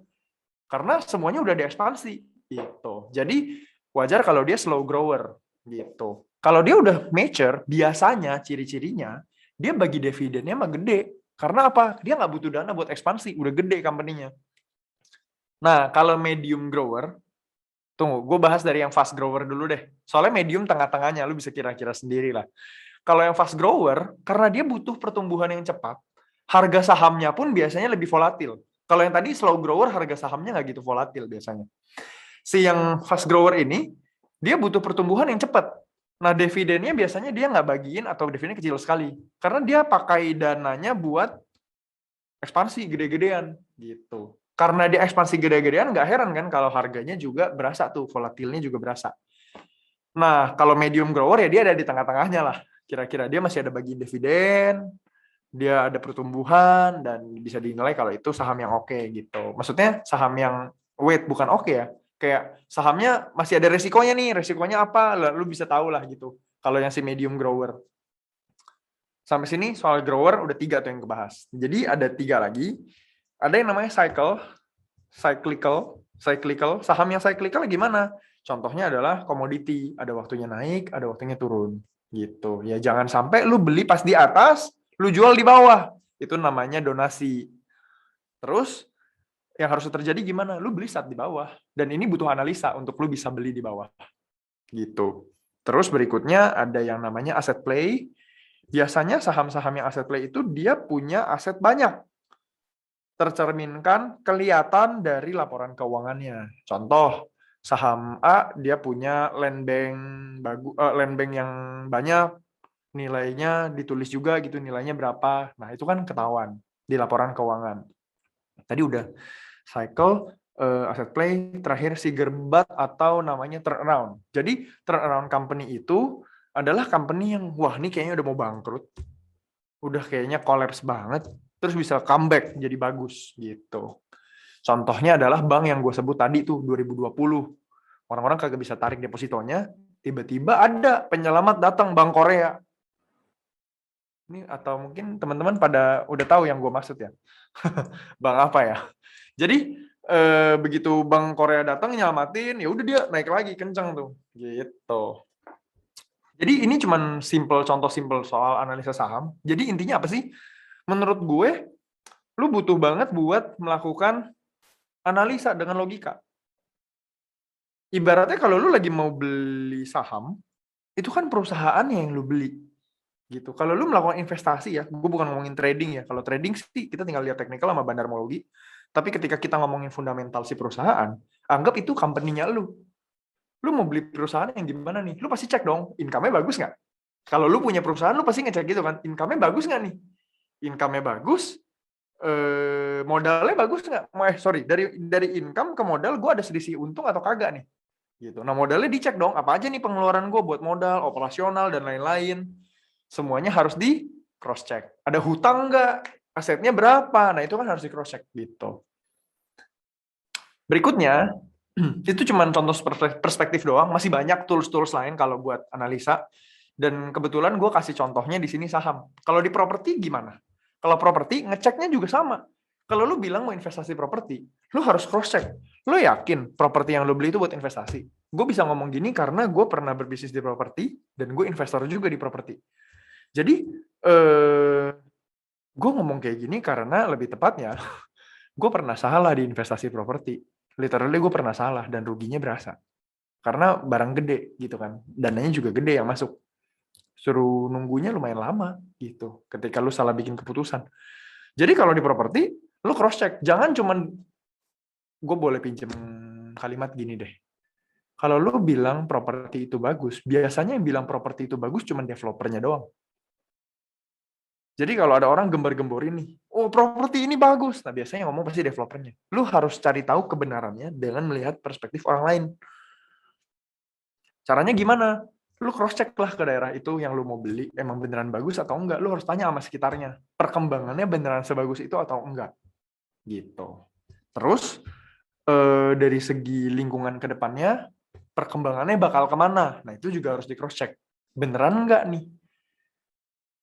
Karena semuanya udah diekspansi gitu. Jadi wajar kalau dia slow grower gitu. Kalau dia udah mature, biasanya ciri-cirinya dia bagi dividennya mah gede. Karena apa? Dia nggak butuh dana buat ekspansi, udah gede company-nya. Nah, kalau medium grower, tunggu, gue bahas dari yang fast grower dulu deh. Soalnya medium tengah-tengahnya, lu bisa kira-kira sendiri lah. Kalau yang fast grower, karena dia butuh pertumbuhan yang cepat, harga sahamnya pun biasanya lebih volatil. Kalau yang tadi slow grower, harga sahamnya nggak gitu volatil biasanya. Si yang fast grower ini, dia butuh pertumbuhan yang cepat. Nah, dividennya biasanya dia nggak bagiin atau dividennya kecil sekali. Karena dia pakai dananya buat ekspansi gede-gedean gitu. Karena dia ekspansi gede-gedean, nggak heran kan kalau harganya juga berasa tuh, volatilnya juga berasa. Nah, kalau medium grower ya dia ada di tengah-tengahnya lah. Kira-kira dia masih ada bagi dividen, dia ada pertumbuhan, dan bisa dinilai kalau itu saham yang oke gitu. Maksudnya saham yang wait, bukan oke ya. Kayak sahamnya masih ada resikonya nih, resikonya apa? Lalu bisa tahu lah gitu. Kalau yang si medium grower. Sampai sini soal grower udah 3 tuh yang kebahas. Jadi ada 3 lagi. Ada yang namanya cyclical. Saham yang cyclical gimana? Contohnya adalah komoditi, ada waktunya naik, ada waktunya turun. Gitu. Ya jangan sampai lu beli pas di atas, lu jual di bawah. Itu namanya donasi. Terus yang harus terjadi gimana? Lu beli saat di bawah. Dan ini butuh analisa untuk lu bisa beli di bawah. Gitu. Terus berikutnya ada yang namanya asset play. Biasanya saham-saham yang asset play itu dia punya aset banyak. Tercerminkan kelihatan dari laporan keuangannya. Contoh, saham A dia punya land bank yang banyak, nilainya ditulis juga gitu, nilainya berapa. Nah, itu kan ketahuan di laporan keuangan. Tadi udah cycle, asset play, terakhir si gerbat atau namanya turnaround. Jadi turnaround company itu adalah company yang wah ini kayaknya udah mau bangkrut, udah kayaknya collapse banget, terus bisa comeback jadi bagus gitu. Contohnya adalah bank yang gue sebut tadi tuh 2020. Orang-orang kagak bisa tarik depositonya, tiba-tiba ada penyelamat datang, Bank Korea. Ini atau mungkin teman-teman pada udah tahu yang gue maksud ya. Bank apa ya? Jadi begitu Bank Korea datang nyelamatin, ya udah dia naik lagi kenceng tuh. Gitu. Jadi ini cuman contoh simple soal analisa saham. Jadi intinya apa sih? Menurut gue, lu butuh banget buat melakukan analisa dengan logika. Ibaratnya kalau lu lagi mau beli saham, itu kan perusahaan yang lu beli gitu. Kalau lu melakukan investasi ya, gue bukan ngomongin trading ya. Kalau trading sih kita tinggal lihat teknikal sama bandarmologi. Tapi ketika kita ngomongin fundamental si perusahaan, anggap itu company-nya lu. Lu mau beli perusahaan yang gimana nih? Lu pasti cek dong, income-nya bagus nggak? Kalau lu punya perusahaan, lu pasti ngecek gitu kan, income-nya bagus nggak nih? Income-nya bagus, modalnya bagus nggak? Sorry, dari income ke modal, gue ada selisih untung atau kagak nih? Gitu. Nah modalnya dicek dong, apa aja nih pengeluaran gue buat modal, operasional, dan lain-lain. Semuanya harus di cross check. Ada hutang nggak? Asetnya berapa? Nah itu kan harus di cross check gitu. Berikutnya, itu cuma contoh perspektif doang, masih banyak tools-tools lain kalau buat analisa. Dan kebetulan gue kasih contohnya di sini saham. Kalau di properti gimana? Kalau properti ngeceknya juga sama. Kalau lu bilang mau investasi properti, lu harus cross check. Lu yakin properti yang lu beli itu buat investasi? Gue bisa ngomong gini karena gue pernah berbisnis di properti dan gue investor juga di properti. Jadi gue ngomong kayak gini karena lebih tepatnya gue pernah salah di investasi properti. Literally gue pernah salah dan ruginya berasa. Karena barang gede gitu kan. Dananya juga gede yang masuk. Suruh nunggunya lumayan lama gitu. Ketika lu salah bikin keputusan. Jadi kalau di properti, lu cross check. Jangan cuman, gue boleh pinjem kalimat gini deh. Kalau lu bilang properti itu bagus, biasanya yang bilang properti itu bagus cuman developernya doang. Jadi kalau ada orang gembar-gemborin nih, oh properti ini bagus. Nah biasanya ngomong pasti developernya. Lu harus cari tahu kebenarannya dengan melihat perspektif orang lain. Caranya gimana? Lu cross check lah ke daerah itu yang lu mau beli, emang beneran bagus atau enggak. Lu harus tanya sama sekitarnya, perkembangannya beneran sebagus itu atau enggak. Gitu. Terus dari segi lingkungan ke depannya, perkembangannya bakal kemana? Nah itu juga harus di cross check. Beneran enggak nih?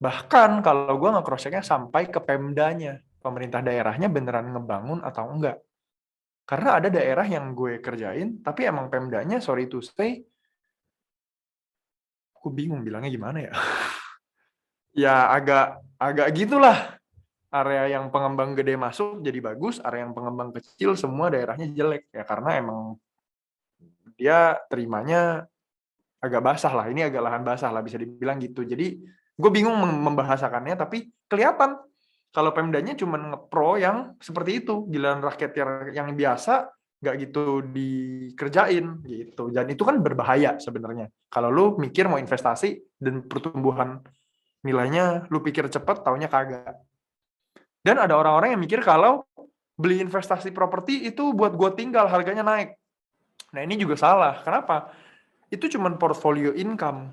Bahkan kalau gue nge-cross checknya sampai ke Pemdanya, pemerintah daerahnya beneran ngebangun atau enggak. Karena ada daerah yang gue kerjain, tapi emang Pemdanya, sorry to say, aku bingung bilangnya gimana ya. Ya agak gitulah. Area yang pengembang gede masuk jadi bagus, area yang pengembang kecil semua daerahnya jelek. Ya karena emang dia terimanya agak basah lah. Ini agak lahan basah lah, bisa dibilang gitu. Jadi gue bingung membahasakannya, tapi kelihatan kalau Pemdanya cuma ngepro yang seperti itu, giliran rakyat yang biasa nggak gitu dikerjain gitu. Dan itu kan berbahaya sebenarnya. Kalau lu mikir mau investasi dan pertumbuhan nilainya lu pikir cepet, taunya kagak. Dan ada orang-orang yang mikir kalau beli investasi properti itu buat gue tinggal, harganya naik. Nah ini juga salah. Kenapa? Itu cuma portfolio income,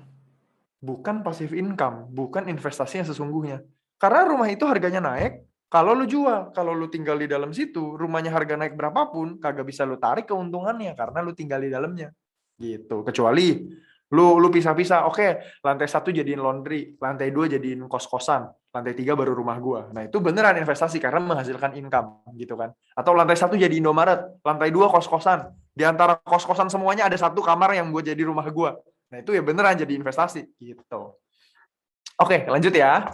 bukan passive income, bukan investasi yang sesungguhnya. Karena rumah itu harganya naik, kalau lu jual, kalau lu tinggal di dalam situ, rumahnya harga naik berapapun, kagak bisa lu tarik keuntungannya karena lu tinggal di dalamnya. Gitu. Kecuali lu pisah-pisah, oke, lantai 1 jadiin laundry, lantai 2 jadiin kos-kosan, lantai 3 baru rumah gua. Nah, itu beneran investasi karena menghasilkan income gitu kan. Atau lantai 1 jadi Indomaret, lantai 2 kos-kosan. Di antara kos-kosan semuanya ada satu kamar yang buat jadi rumah gua. Nah, itu ya beneran jadi investasi gitu. Oke, lanjut ya.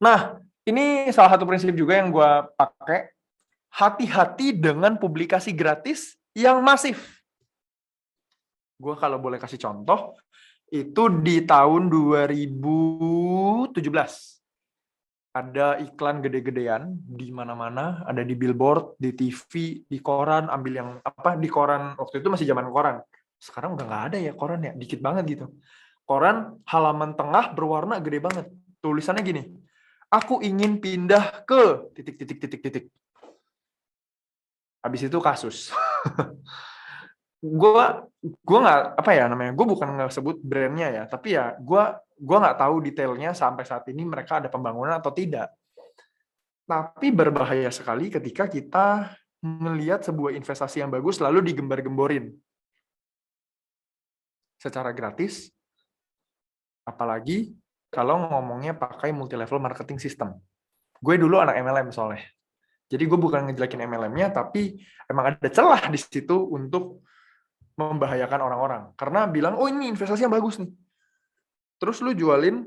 Nah, ini salah satu prinsip juga yang gua pakai. Hati-hati dengan publikasi gratis yang masif. Gue kalau boleh kasih contoh, itu di tahun 2017. Ada iklan gede-gedean di mana-mana, ada di billboard, di TV, di koran, ambil yang apa di koran, waktu itu masih zaman koran. Sekarang udah nggak ada ya koran ya, dikit banget gitu. Koran halaman tengah berwarna gede banget. Tulisannya gini, aku ingin pindah ke titik. Habis itu kasus. gue nggak apa ya namanya, gue bukan nggak sebut brandnya ya, tapi ya gue nggak tahu detailnya sampai saat ini mereka ada pembangunan atau tidak. Tapi berbahaya sekali ketika kita melihat sebuah investasi yang bagus lalu digembar-gemborin secara gratis, apalagi kalau ngomongnya pakai multi level marketing system. Gue dulu anak MLM soalnya, jadi gue bukan ngejelekin MLM-nya, tapi emang ada celah di situ untuk membahayakan orang-orang karena bilang oh ini investasi yang bagus nih, terus lu jualin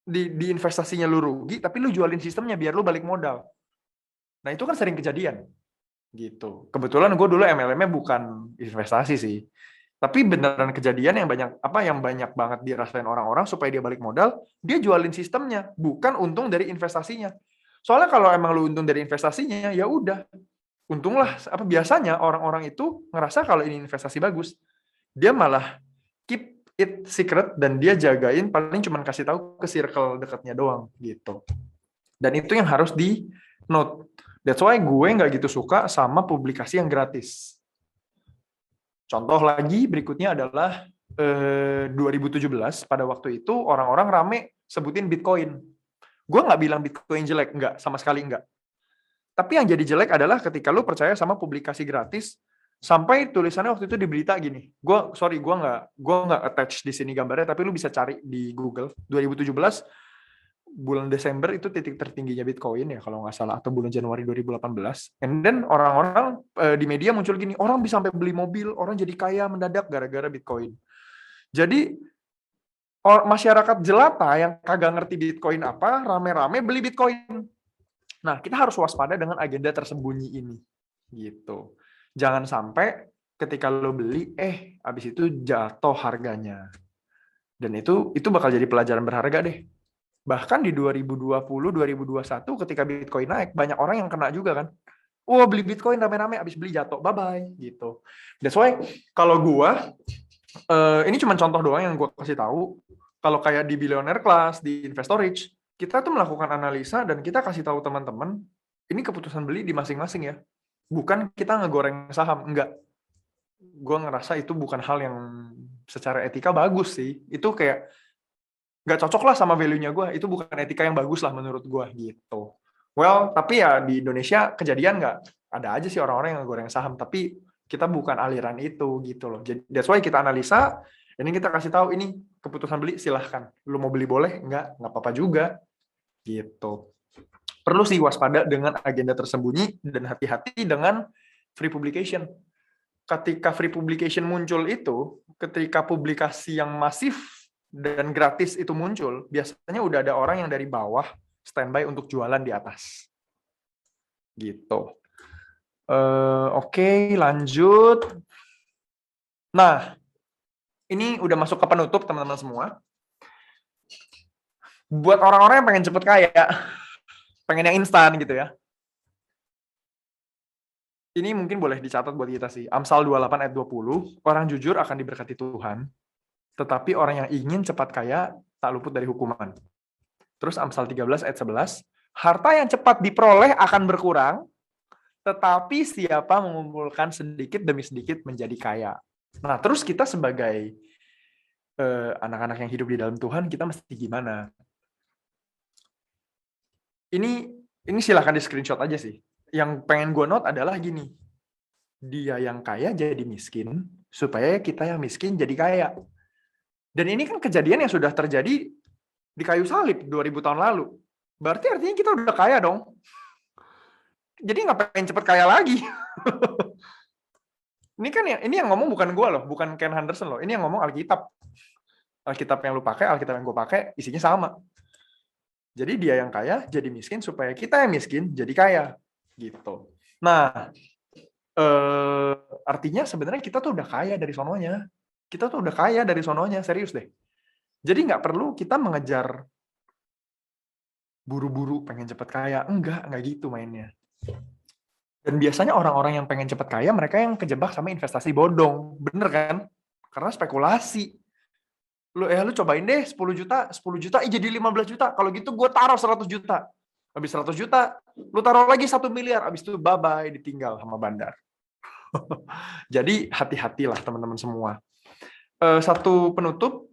di investasinya lu rugi, tapi lu jualin sistemnya biar lu balik modal. Nah itu kan sering kejadian gitu. Kebetulan gue dulu MLM-nya bukan investasi sih, tapi beneran kejadian yang banyak banget dirasain orang-orang supaya dia balik modal, dia jualin sistemnya, bukan untung dari investasinya. Soalnya kalau emang lu untung dari investasinya, ya udah, untunglah. Apa biasanya orang-orang itu ngerasa kalau ini investasi bagus, dia malah keep it secret dan dia jagain, paling cuma kasih tahu ke circle dekatnya doang gitu. Dan itu yang harus di note. That's why gue nggak gitu suka sama publikasi yang gratis. Contoh lagi berikutnya adalah 2017, pada waktu itu orang-orang rame sebutin Bitcoin. Gue nggak bilang Bitcoin jelek, nggak, sama sekali nggak. Tapi yang jadi jelek adalah ketika lu percaya sama publikasi gratis, sampai tulisannya waktu itu di berita gini. Gue nggak attach di sini gambarnya, tapi lu bisa cari di Google. 2017 bulan Desember itu titik tertingginya Bitcoin ya kalau nggak salah, atau bulan Januari 2018. And then orang-orang di media muncul gini, orang bisa sampai beli mobil, orang jadi kaya mendadak gara-gara Bitcoin. Jadi masyarakat jelata yang kagak ngerti Bitcoin apa, rame-rame beli Bitcoin. Nah, kita harus waspada dengan agenda tersembunyi ini. Gitu. Jangan sampai ketika lo beli, habis itu jatuh harganya. Dan itu bakal jadi pelajaran berharga deh. Bahkan di 2020, 2021 ketika Bitcoin naik, banyak orang yang kena juga kan. Wah, beli Bitcoin rame-rame, habis beli jatuh, bye-bye. Gitu. That's why, kalau gua, ini cuma contoh doang yang gua kasih tahu. Kalau kayak di Billionaire Class, di Investorage, kita tuh melakukan analisa dan kita kasih tahu teman-teman, ini keputusan beli di masing-masing ya. Bukan kita ngegoreng saham, enggak. Gue ngerasa itu bukan hal yang secara etika bagus sih. Itu kayak nggak cocok lah sama value-nya gue. Itu bukan etika yang bagus lah menurut gue gitu. Well, tapi ya di Indonesia kejadian nggak? Ada aja sih orang-orang yang ngegoreng saham, tapi kita bukan aliran itu gitu loh. Jadi that's why kita analisa, ini kita kasih tahu ini keputusan beli silahkan. Lu mau beli boleh, nggak apa-apa juga gitu. Perlu sih waspada dengan agenda tersembunyi dan hati-hati dengan free publication. Ketika free publication muncul itu, ketika publikasi yang masif dan gratis itu muncul, biasanya udah ada orang yang dari bawah standby untuk jualan di atas. Gitu. Oke, lanjut. Nah, ini udah masuk ke penutup teman-teman semua. Buat orang-orang yang pengen cepet kaya, pengen yang instan gitu ya. Ini mungkin boleh dicatat buat kita sih. Amsal 28 ayat 20, orang jujur akan diberkati Tuhan, tetapi orang yang ingin cepat kaya tak luput dari hukuman. Terus Amsal 13 ayat 11, harta yang cepat diperoleh akan berkurang, tetapi siapa mengumpulkan sedikit demi sedikit menjadi kaya. Nah, terus kita sebagai anak-anak yang hidup di dalam Tuhan, kita mesti gimana? Ini silahkan di screenshot aja sih. Yang pengen gue note adalah gini, dia yang kaya jadi miskin, supaya kita yang miskin jadi kaya. Dan ini kan kejadian yang sudah terjadi di kayu salib 2000 tahun lalu. Berarti artinya kita udah kaya dong. Jadi ngapain cepet kaya lagi? Ini yang ngomong bukan gue loh, bukan Ken Henderson loh. Ini yang ngomong Alkitab. Alkitab yang lu pakai, Alkitab yang gue pakai, isinya sama. Jadi dia yang kaya jadi miskin supaya kita yang miskin jadi kaya. Gitu. Nah, artinya sebenarnya kita tuh udah kaya dari sononya. Kita tuh udah kaya dari sononya, serius deh. Jadi nggak perlu kita mengejar buru-buru pengen cepet kaya. Enggak gitu mainnya. Dan biasanya orang-orang yang pengen cepet kaya, mereka yang kejebak sama investasi bodong. Bener kan? Karena spekulasi. Lu cobain deh 10 juta, jadi 15 juta. Kalau gitu gue taruh 100 juta. Habis 100 juta, lu taruh lagi 1 miliar. Habis itu bye-bye, ditinggal sama bandar. Jadi hati-hatilah teman-teman semua. Satu penutup,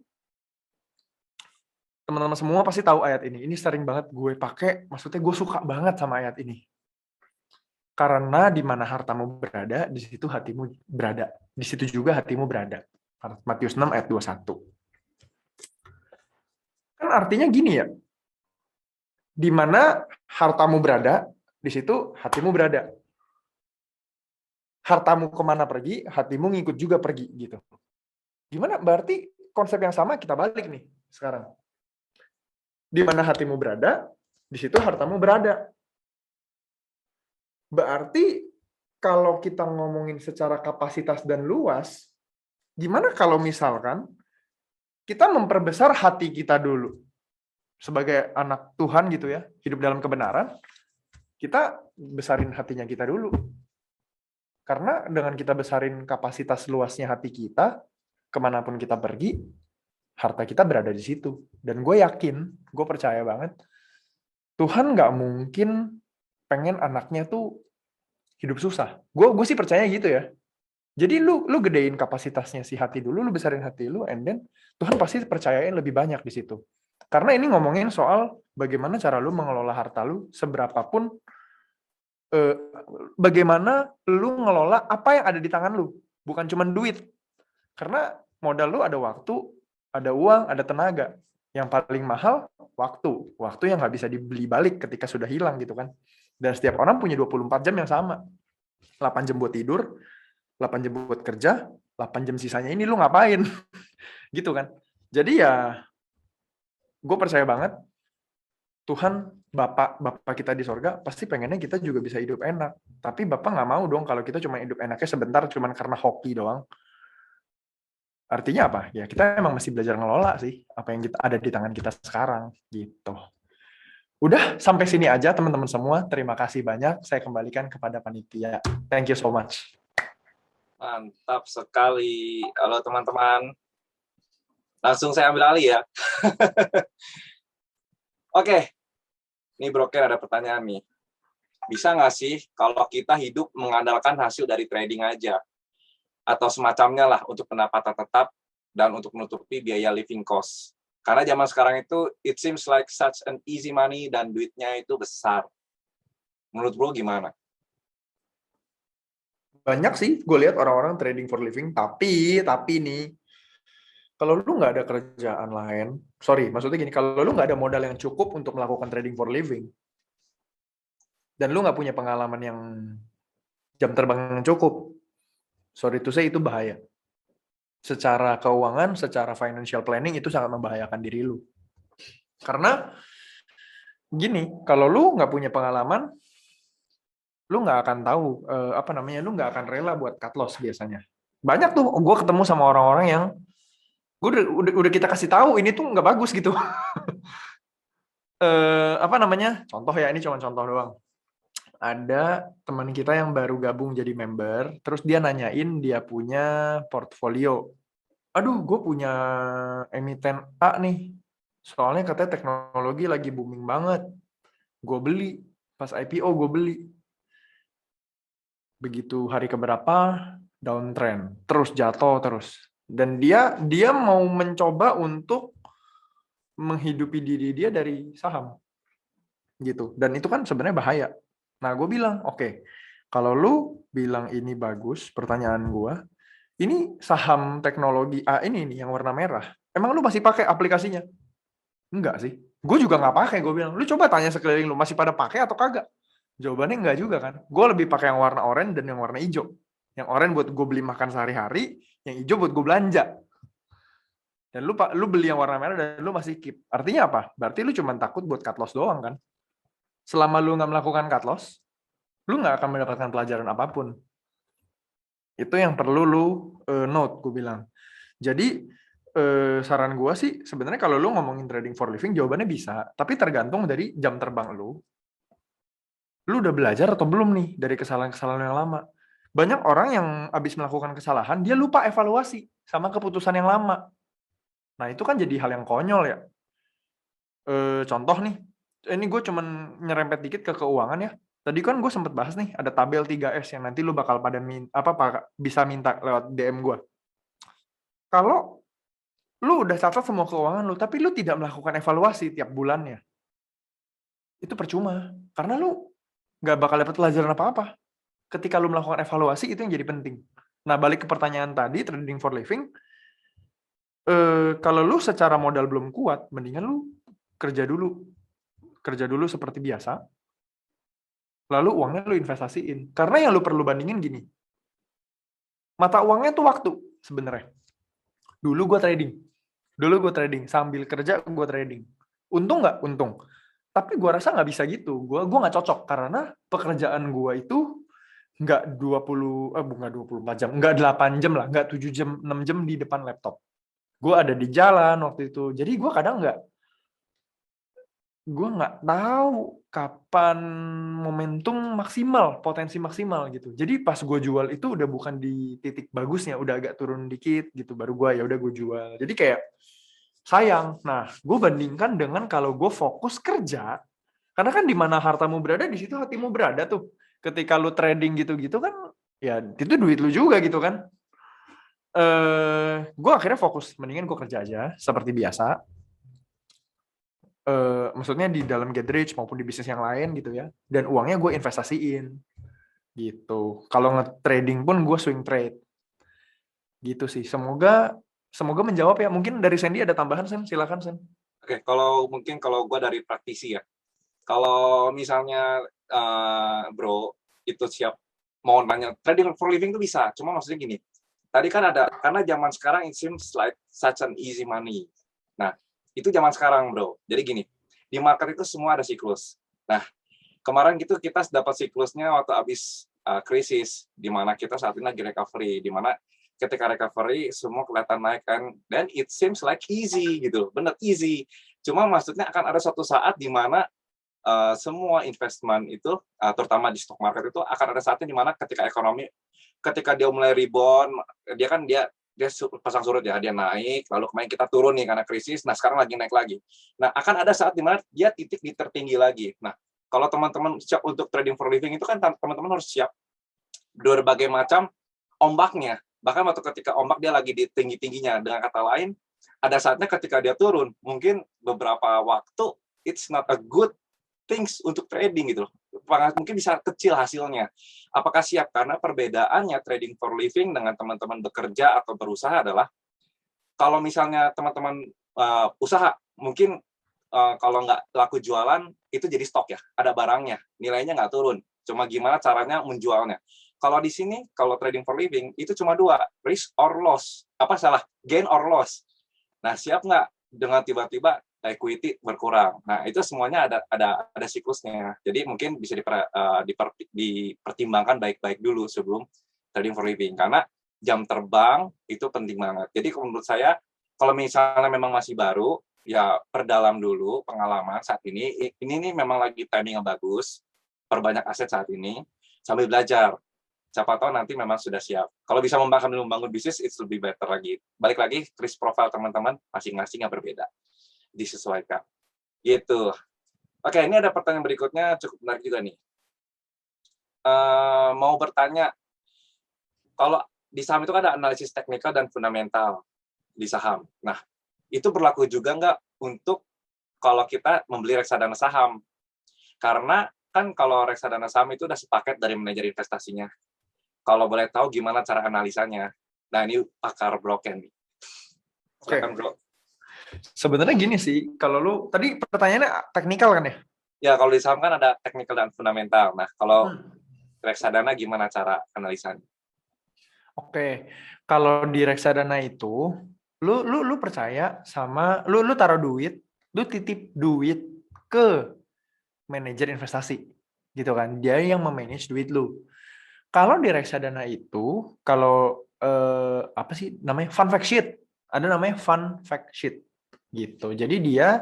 teman-teman semua pasti tahu ayat ini. Ini sering banget gue pakai, maksudnya gue suka banget sama ayat ini. Karena di mana hartamu berada, di situ hatimu berada. Di situ juga hatimu berada. Matius 6 ayat 21. Kan artinya gini ya, di mana hartamu berada, di situ hatimu berada. Hartamu kemana pergi, hatimu ngikut juga pergi gitu. Gimana? Berarti konsep yang sama kita balik nih sekarang. Di mana hatimu berada, di situ hartamu berada. Berarti kalau kita ngomongin secara kapasitas dan luas, gimana kalau misalkan kita memperbesar hati kita dulu sebagai anak Tuhan gitu ya, hidup dalam kebenaran, kita besarin hatinya kita dulu. Karena dengan kita besarin kapasitas luasnya hati kita, kemanapun kita pergi, harta kita berada di situ. Dan gue yakin, gue percaya banget, Tuhan nggak mungkin pengen anaknya tuh hidup susah. Gue sih percaya gitu ya. Jadi lu gedein kapasitasnya si hati dulu, lu besarin hati lu, and then Tuhan pasti percayain lebih banyak di situ. Karena ini ngomongin soal bagaimana cara lu mengelola harta lu, seberapapun bagaimana lu ngelola apa yang ada di tangan lu, bukan cuma duit. Karena modal lu ada waktu, ada uang, ada tenaga. Yang paling mahal waktu. Waktu yang nggak bisa dibeli balik ketika sudah hilang gitu kan. Dan setiap orang punya 24 jam yang sama. 8 jam buat tidur, 8 jam buat kerja, 8 jam sisanya ini lu ngapain? Gitu kan. Jadi ya gue percaya banget Tuhan Bapak kita di sorga pasti pengennya kita juga bisa hidup enak. Tapi Bapak nggak mau dong kalau kita cuma hidup enaknya sebentar cuma karena hoki doang. Artinya apa? Ya kita emang masih belajar ngelola sih apa yang ada di tangan kita sekarang gitu. Udah sampai sini aja teman-teman semua. Terima kasih banyak. Saya kembalikan kepada panitia. Thank you so much. Mantap sekali. Halo teman-teman. Langsung saya ambil alih ya. Oke, nih Bro Ken ada pertanyaan nih. Bisa nggak sih kalau kita hidup mengandalkan hasil dari trading aja? Atau semacamnya lah untuk pendapatan tetap dan untuk menutupi biaya living cost. Karena zaman sekarang itu, it seems like such an easy money dan duitnya itu besar. Menurut Bro gimana? Banyak sih gue lihat orang-orang trading for living, tapi nih, kalau lu nggak ada kerjaan lain, sorry, maksudnya gini, kalau lu nggak ada modal yang cukup untuk melakukan trading for living, dan lu nggak punya pengalaman yang jam terbang yang cukup, sorry to say itu bahaya. Secara keuangan, secara financial planning itu sangat membahayakan diri lu. Karena gini, kalau lu nggak punya pengalaman, lu nggak akan tahu lu nggak akan rela buat cut loss biasanya. Banyak tuh, gue ketemu sama orang-orang yang gue udah kita kasih tahu ini tuh nggak bagus gitu. Contoh ya, ini cuma contoh doang. Ada teman kita yang baru gabung jadi member, terus dia nanyain dia punya portfolio. Aduh, gue punya emiten A nih. Soalnya katanya teknologi lagi booming banget. Gue beli. Pas IPO gue beli. Begitu hari keberapa, downtrend. Terus jatuh terus. Dan dia mau mencoba untuk menghidupi diri dia dari saham. Gitu. Dan itu kan sebenarnya bahaya. Nah, gue bilang, oke, kalau lu bilang ini bagus, pertanyaan gue, ini saham teknologi A ini nih yang warna merah. Emang lu masih pakai aplikasinya? Enggak sih. Gue juga nggak pakai, gue bilang. Lu coba tanya sekeliling lu, masih pada pakai atau kagak? Jawabannya enggak juga kan. Gue lebih pakai yang warna oranye dan yang warna hijau. Yang oranye buat gue beli makan sehari-hari, yang hijau buat gue belanja. Dan lu beli yang warna merah dan lu masih keep. Artinya apa? Berarti lu cuma takut buat cut loss doang kan. Selama lu nggak melakukan cut loss, lu nggak akan mendapatkan pelajaran apapun. Itu yang perlu lu note, gue bilang. Jadi saran gue sih sebenarnya kalau lu ngomongin trading for living jawabannya bisa, tapi tergantung dari jam terbang lu. Lu udah belajar atau belum nih dari kesalahan-kesalahan yang lama. Banyak orang yang habis melakukan kesalahan, dia lupa evaluasi sama keputusan yang lama. Nah, itu kan jadi hal yang konyol ya. Contoh nih, ini gue cuman nyerempet dikit ke keuangan ya. Tadi kan gue sempet bahas nih, ada tabel 3S yang nanti lu bakal pada bisa minta lewat DM gue. Kalau lu udah catat semua keuangan lu, tapi lu tidak melakukan evaluasi tiap bulannya, itu percuma. Karena lu nggak bakal dapat pelajaran apa-apa. Ketika lu melakukan evaluasi, itu yang jadi penting. Nah, balik ke pertanyaan tadi, trading for living, kalau lu secara modal belum kuat, mendingan lu kerja dulu. Kerja dulu seperti biasa, lalu uangnya lu investasiin. Karena yang lu perlu bandingin gini, mata uangnya tuh waktu sebenarnya. Dulu gue trading, sambil kerja gue trading. Untung nggak? Untung. Tapi gue rasa nggak bisa gitu. Gue nggak cocok, karena pekerjaan gue itu nggak 24 jam, nggak 8 jam lah, nggak 7 jam, 6 jam di depan laptop. Gue ada di jalan waktu itu. Jadi gue kadang gue nggak tahu kapan momentum maksimal, potensi maksimal gitu. Jadi pas gue jual itu udah bukan di titik bagusnya, udah agak turun dikit gitu, baru gue ya udah gue jual. Jadi kayak sayang. Nah, gue bandingkan dengan kalau gue fokus kerja, karena kan di mana hartamu berada, di situ hatimu berada tuh. Ketika lu trading gitu-gitu kan, ya itu duit lu juga gitu kan. Gue akhirnya fokus, mendingan gue kerja aja seperti biasa. Maksudnya di dalam get rich maupun di bisnis yang lain gitu ya, dan uangnya gue investasiin gitu. Kalau nge-trading pun gue swing trade gitu sih. Semoga menjawab ya. Mungkin dari Sandy ada tambahan, Sen? Silakan, Sen. Oke, kalau gue dari praktisi ya. Kalau misalnya Bro itu siap mau nanya trading for living itu bisa. Cuma maksudnya gini. Tadi kan ada, karena zaman sekarang it seems like such an easy money. Nah, itu zaman sekarang, Bro. Jadi gini, di market itu semua ada siklus. Nah, kemarin gitu kita dapat siklusnya waktu habis krisis, di mana kita saat ini lagi recovery, di mana ketika recovery semua kelihatan naik kan, dan it seems like easy gitu, bener easy. Cuma maksudnya akan ada suatu saat di mana semua investment itu, terutama di stock market itu akan ada saatnya di mana ketika dia mulai rebound, dia dia pasang surut ya, dia naik, lalu kemarin kita turun nih karena krisis, nah sekarang lagi naik lagi. Nah, akan ada saat di mana dia titik di tertinggi lagi. Nah, kalau teman-teman siap untuk trading for living itu kan teman-teman harus siap berbagai macam ombaknya. Bahkan waktu ketika ombak dia lagi di tinggi-tingginya. Dengan kata lain, ada saatnya ketika dia turun, mungkin beberapa waktu it's not a good things untuk trading gitu loh. Mungkin bisa kecil hasilnya. Apakah siap? Karena perbedaannya trading for living dengan teman-teman bekerja atau berusaha adalah kalau misalnya teman-teman usaha, mungkin kalau nggak laku jualan, itu jadi stok ya, ada barangnya, nilainya nggak turun. Cuma gimana caranya menjualnya. Kalau di sini, kalau trading for living, itu cuma dua, risk or loss. Gain or loss. Nah, siap nggak dengan tiba-tiba equity berkurang? Nah, itu semuanya ada siklusnya. Jadi mungkin bisa dipertimbangkan baik-baik dulu sebelum trading for living. Karena jam terbang itu penting banget. Jadi menurut saya, kalau misalnya memang masih baru, ya perdalam dulu pengalaman saat ini. Ini nih memang lagi timing yang bagus, perbanyak aset saat ini, sambil belajar. Siapa tahu nanti memang sudah siap. Kalau bisa membangun bisnis, it's lebih better lagi. Balik lagi, risk profile teman-teman masing-masing yang berbeda. Disesuaikan. Gitu. Oke, ini ada pertanyaan berikutnya, cukup menarik juga nih. Mau bertanya, kalau di saham itu kan ada analisis teknikal dan fundamental di saham. Nah, itu berlaku juga nggak untuk kalau kita membeli reksadana saham? Karena kan kalau reksadana saham itu udah sepaket dari manajer investasinya. Kalau boleh tahu gimana cara analisanya? Nah, ini pakar broken nih. Silakan, Bro. Sebenarnya gini sih, kalau lu tadi pertanyaannya teknikal kan ya? Ya, kalau di saham kan ada teknikal dan fundamental. Nah, kalau reksadana gimana cara analisanya? Oke, kalau di reksadana itu, lu percaya sama lu taruh duit, lu titip duit ke manajer investasi, gitu kan? Dia yang memanage duit lu. Kalau di reksadana itu, kalau apa sih namanya fund fact sheet, ada namanya fund fact sheet, gitu. Jadi dia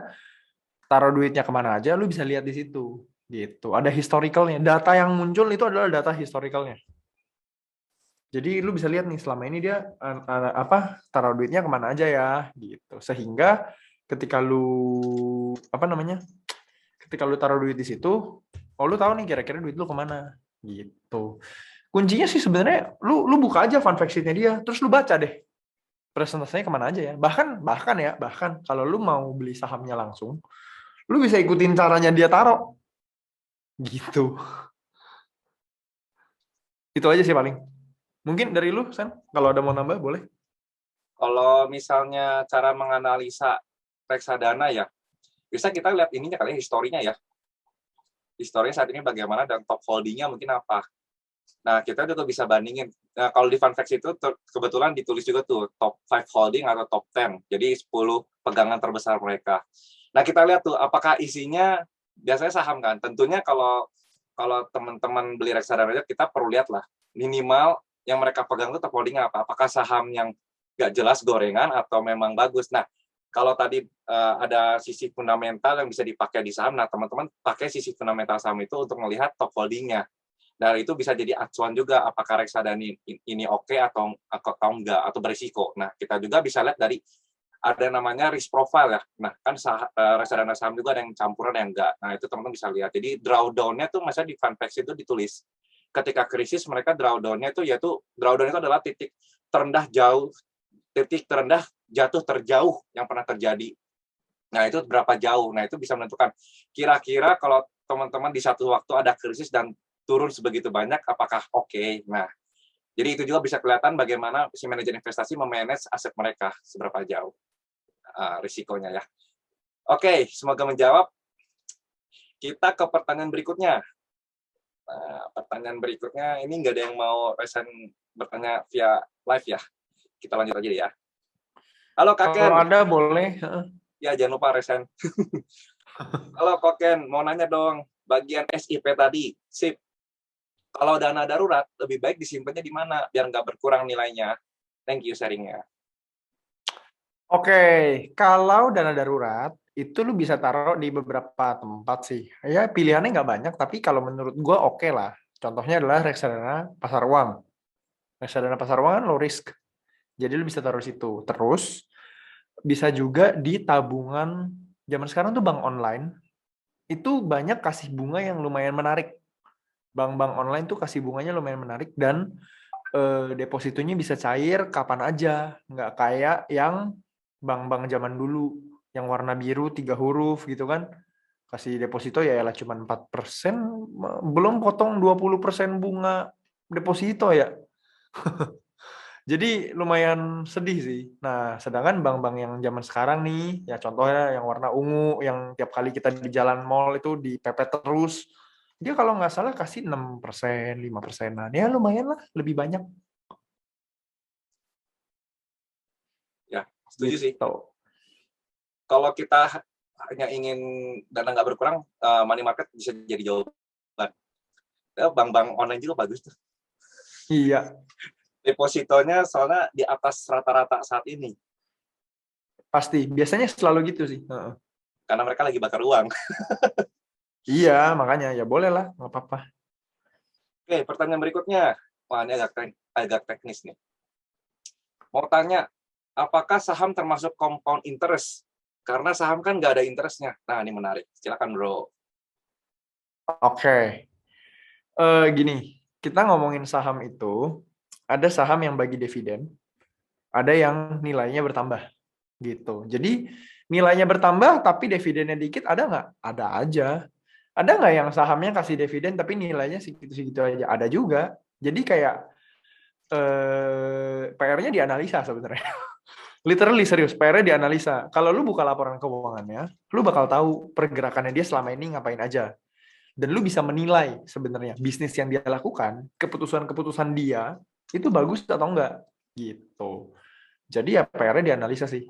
taruh duitnya kemana aja, lu bisa lihat di situ, gitu. Ada historicalnya. Data yang muncul itu adalah data historicalnya. Jadi lu bisa lihat nih selama ini dia taruh duitnya kemana aja ya, gitu. Sehingga ketika lu ketika lu taruh duit di situ, oh lu tahu nih kira-kira duit lu kemana, gitu. Kuncinya sih sebenarnya lu buka aja fund fact sheet-nya dia, terus lu baca deh presentasinya kemana aja ya. Bahkan kalau lu mau beli sahamnya langsung, lu bisa ikutin caranya dia taruh, gitu. Itu aja sih paling. Mungkin dari lu, San, kalau ada mau nambah boleh. Kalau misalnya cara menganalisa reksadana ya, bisa kita lihat ininya kali ya, historinya ya. Historinya saat ini bagaimana dan top holdingnya mungkin apa. Nah, kita juga bisa bandingin. Nah, kalau di fun facts itu kebetulan ditulis juga tuh top 5 holding atau top 10. Jadi 10 pegangan terbesar mereka. Nah, kita lihat tuh apakah isinya biasanya saham kan. Tentunya kalau kalau teman-teman beli reksadana aja kita perlu lihat lah minimal yang mereka pegang itu top holdingnya apa. Apakah saham yang nggak jelas gorengan atau memang bagus. Nah, kalau tadi ada sisi fundamental yang bisa dipakai di saham, nah teman-teman pakai sisi fundamental saham itu untuk melihat top holdingnya. Dan itu bisa jadi acuan juga apakah reksadana ini oke atau enggak atau berisiko. Nah, kita juga bisa lihat dari ada namanya risk profile ya. Nah, kan reksadana saham juga ada yang campuran yang enggak. Nah, itu teman-teman bisa lihat. Jadi drawdown-nya tuh misalnya di fund facts itu ditulis. Ketika krisis mereka drawdown-nya itu yaitu drawdown itu adalah titik terendah jatuh terjauh yang pernah terjadi. Nah, itu berapa jauh. Nah, itu bisa menentukan kira-kira kalau teman-teman di satu waktu ada krisis dan turun sebegitu banyak, apakah oke? Nah, jadi itu juga bisa kelihatan bagaimana si manajer investasi memanage aset mereka seberapa jauh risikonya ya. Oke, semoga menjawab. Kita ke pertanyaan berikutnya. Nah, pertanyaan berikutnya ini nggak ada yang mau resen bertanya via live ya. Kita lanjut aja ya. Halo Kak Ken. Kalau ada boleh. Ya, jangan lupa resen. Halo Kak Ken, mau nanya dong. Bagian SIP tadi, sip. Kalau dana darurat, lebih baik disimpannya di mana biar nggak berkurang nilainya. Thank you sharingnya. Oke, kalau dana darurat, itu lu bisa taruh di beberapa tempat sih. Ya, pilihannya nggak banyak, tapi kalau menurut gue oke lah. Contohnya adalah reksadana pasar uang. Reksadana pasar uang kan low risk. Jadi lu bisa taruh situ. Terus bisa juga di tabungan. Zaman sekarang tuh bank online itu banyak kasih bunga yang lumayan menarik. Bank-bank online tuh kasih bunganya lumayan menarik dan depositonya bisa cair kapan aja, nggak kayak yang bank-bank zaman dulu yang warna biru 3 huruf gitu kan. Kasih deposito ya lah cuma 4%, belum potong 20% bunga deposito ya. Jadi lumayan sedih sih. Nah, sedangkan bank-bank yang zaman sekarang nih, ya contohnya yang warna ungu, yang tiap kali kita di jalan mall itu dipepet terus, dia kalau nggak salah kasih 6%, 5%-an. Ya lumayan lah, lebih banyak. Ya, setuju sih. Gitu. Kalau kita hanya ingin dana nggak berkurang, money market bisa jadi jawaban. Bank-bank online juga bagus tuh. Iya, Depositonya soalnya di atas rata-rata saat ini. pasti. Biasanya selalu gitu sih. Heeh. Karena mereka lagi bakar uang. Iya, makanya ya boleh lah, nggak apa-apa. Oke, pertanyaan berikutnya. Wah, ini agak teknis nih. Mau tanya, apakah saham termasuk compound interest? Karena saham kan nggak ada interestnya. Nah, ini menarik. Silakan, bro. Oke. Gini, kita ngomongin saham itu, ada saham yang bagi dividen, ada yang nilainya bertambah gitu. Jadi nilainya bertambah tapi dividennya dikit, ada nggak? Ada aja. Ada nggak yang sahamnya kasih dividen tapi nilainya segitu-segitu aja? Ada juga. Jadi kayak PR-nya dianalisa sebenarnya. Literally serius, PR-nya dianalisa. Kalau lu buka laporan keuangannya, lu bakal tahu pergerakannya dia selama ini ngapain aja. Dan lu bisa menilai sebenarnya bisnis yang dia lakukan, keputusan-keputusan dia itu bagus atau enggak gitu. Jadi ya PR-nya dianalisa sih.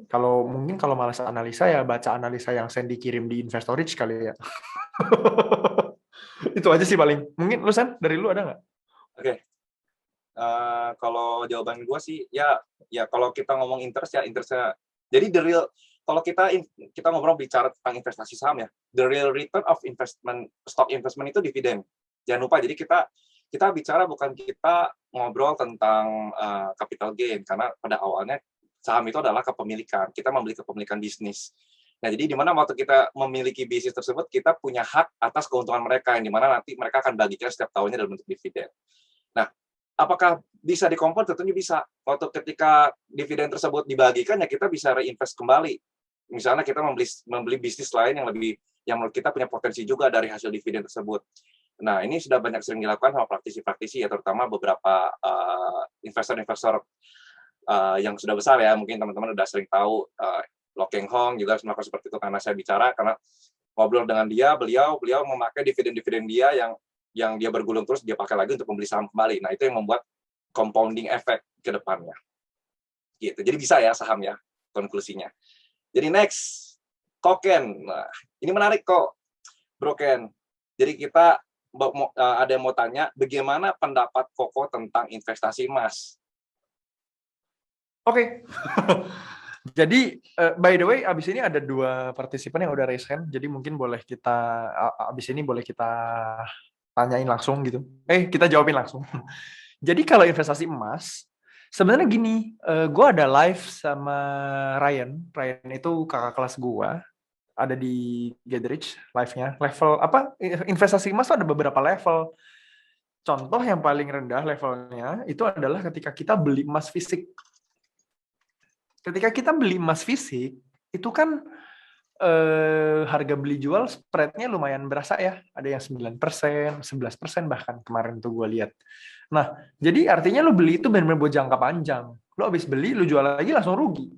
Kalau mungkin kalau malas analisa ya baca analisa yang Sandy kirim di Investorage kali ya. Itu aja sih paling. Mungkin lu San, dari lu ada nggak? Oke. Kalau jawaban gue sih, ya kalau kita ngomong interest ya interestnya. Jadi kalau kita ngobrol bicara tentang investasi saham ya, the real return of investment, stock investment itu dividen. Jangan lupa, jadi kita bicara bukan kita ngobrol tentang capital gain, karena pada awalnya saham itu adalah kepemilikan. Kita membeli kepemilikan bisnis. Nah, jadi di mana waktu kita memiliki bisnis tersebut, kita punya hak atas keuntungan mereka, yang di mana nanti mereka akan bagikan setiap tahunnya dalam bentuk dividen. Nah, apakah bisa dikompon? Tentunya bisa. Waktu ketika dividen tersebut dibagikan, ya kita bisa reinvest kembali. Misalnya kita membeli bisnis lain yang menurut kita punya potensi juga dari hasil dividen tersebut. Nah, ini sudah banyak sering dilakukan sama praktisi-praktisi ya, terutama beberapa investor-investor yang sudah besar ya. Mungkin teman-teman sudah sering tahu Lo Keng Hong juga melakukan seperti itu, karena saya bicara, karena ngobrol dengan dia, beliau memakai dividen-dividen dia yang dia bergulung terus, dia pakai lagi untuk membeli saham kembali. Nah, itu yang membuat compounding effect ke depannya. Gitu. Jadi bisa ya saham ya, konklusinya. Jadi next, Koken. Nah, ini menarik kok, Bro Ken. Jadi kita ada yang mau tanya, bagaimana pendapat Koko tentang investasi emas? Oke. Jadi, by the way, abis ini ada 2 partisipan yang udah raise hand, jadi mungkin abis ini boleh kita tanyain langsung gitu. Kita jawabin langsung. Jadi kalau investasi emas, sebenarnya gini, gue ada live sama Ryan. Ryan itu kakak kelas gue, ada di Goodreads live-nya. Level apa? Investasi emas tuh ada beberapa level. Contoh yang paling rendah levelnya itu adalah ketika kita beli emas fisik. Ketika kita beli emas fisik, itu kan harga beli jual spread-nya lumayan berasa ya. Ada yang 9%, 11% bahkan kemarin tuh gue lihat. Nah, jadi artinya lu beli itu benar-benar buat jangka panjang. Lu habis beli, lu jual lagi langsung rugi.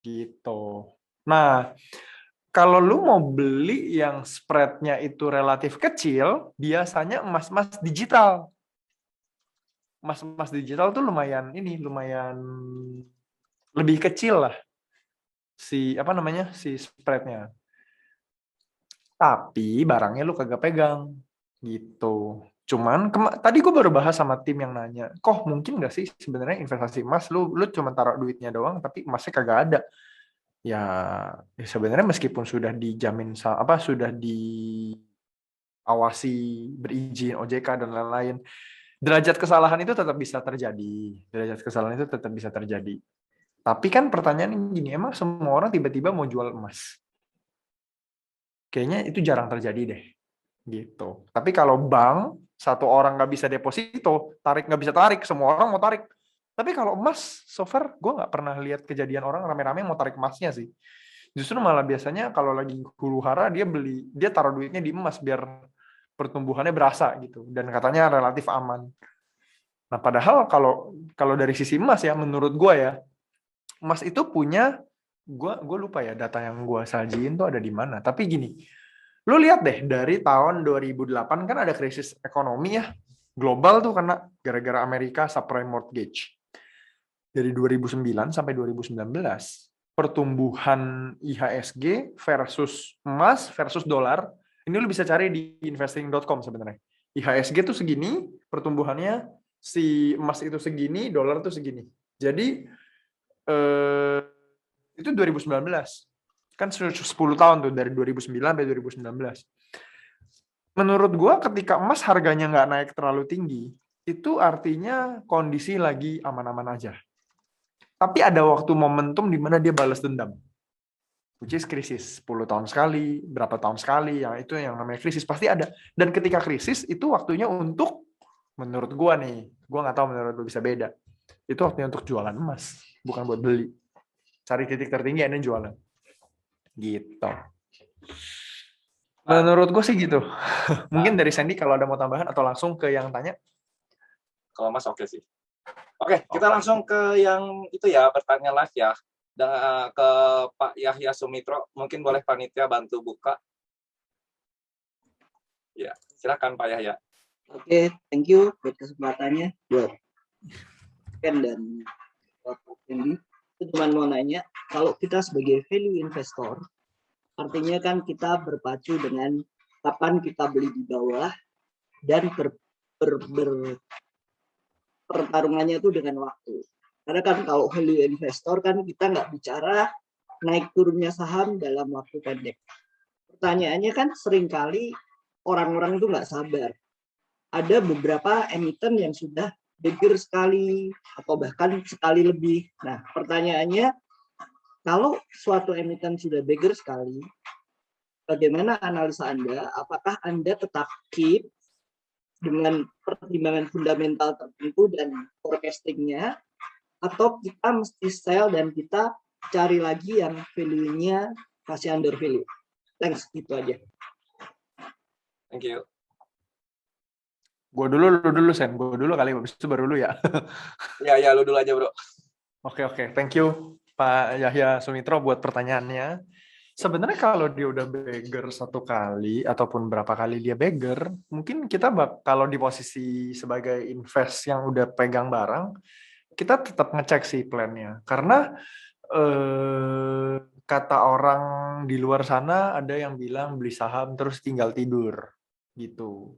Gitu. Nah, kalau lu mau beli yang spread-nya itu relatif kecil, biasanya emas-emas digital. Emas-emas digital tuh lumayan lebih kecil lah si spreadnya. Tapi barangnya lu kagak pegang gitu. Cuman tadi gue baru bahas sama tim yang nanya, kok mungkin nggak sih sebenarnya investasi emas lu cuma taruh duitnya doang tapi emasnya kagak ada. Ya, sebenarnya meskipun sudah dijamin sudah diawasi berizin OJK dan lain-lain, Derajat kesalahan itu tetap bisa terjadi. Derajat kesalahan itu tetap bisa terjadi. Tapi kan pertanyaannya gini, emang semua orang tiba-tiba mau jual emas? Kayaknya itu jarang terjadi deh. Gitu. Tapi kalau bank, satu orang nggak bisa deposito, tarik nggak bisa tarik, semua orang mau tarik. Tapi kalau emas, so far gue nggak pernah lihat kejadian orang rame-rame mau tarik emasnya sih. Justru malah biasanya kalau lagi huru hara dia taruh duitnya di emas biar pertumbuhannya berasa gitu dan katanya relatif aman. Nah, padahal kalau kalau dari sisi emas ya, menurut gue ya, emas itu punya gue lupa ya data yang gue sajiin tuh ada di mana. Tapi gini, lu lihat deh dari tahun 2008 kan ada krisis ekonomi ya global tuh karena gara-gara Amerika subprime mortgage. Dari 2009 sampai 2019 pertumbuhan IHSG versus emas versus dolar ini lu bisa cari di investing.com sebenarnya. IHSG tuh segini pertumbuhannya, si emas itu segini, dolar tuh segini. Jadi itu 2019. Kan 10 tahun tuh dari 2009 sampai 2019. Menurut gua ketika emas harganya nggak naik terlalu tinggi, itu artinya kondisi lagi aman-aman aja. Tapi ada waktu momentum di mana dia balas dendam. Which is krisis. 10 tahun sekali, berapa tahun sekali, yang itu yang namanya krisis pasti ada. Dan ketika krisis, itu waktunya untuk, menurut gua nih, gua nggak tahu menurut lu bisa beda. Itu waktunya untuk jualan emas, bukan buat beli. Cari titik tertinggi, ini jualan. Gitu. Menurut gue sih gitu. Mungkin dari Sandy kalau ada mau tambahan atau langsung ke yang tanya. Kalau Mas oke sih. Oke, kita langsung ke yang itu ya, bertanya live ya. Dan ke Pak Yahya Sumitro, mungkin boleh panitia bantu buka. Ya, silakan Pak Yahya. Oke, thank you buat kesempatannya buat Ken dan Pak Fendi. Itu cuma mau nanya, kalau kita sebagai value investor, artinya kan kita berpacu dengan kapan kita beli di bawah dan pertarungannya itu dengan waktu. Karena kan kalau value investor kan kita nggak bicara naik turunnya saham dalam waktu pendek. Pertanyaannya kan seringkali orang-orang itu nggak sabar. Ada beberapa emiten yang sudah bigger sekali atau bahkan sekali lebih. Nah, pertanyaannya, kalau suatu emiten sudah bigger sekali, bagaimana analisa Anda? Apakah Anda tetap keep dengan pertimbangan fundamental tertentu dan forecastingnya, atau kita mesti sell dan kita cari lagi yang value-nya masih under value? Thanks, itu aja. Thank you. Gue dulu, lu dulu, Sen. Gue dulu kali, habis itu baru lu ya. Ya, lu dulu aja, Bro. Oke. Thank you, Pak Yahya Sumitro, buat pertanyaannya. Sebenarnya kalau dia udah beggar satu kali, ataupun berapa kali dia beggar, mungkin kita kalau di posisi sebagai invest yang udah pegang barang, kita tetap ngecek sih plan-nya. Karena kata orang di luar sana ada yang bilang beli saham terus tinggal tidur gitu.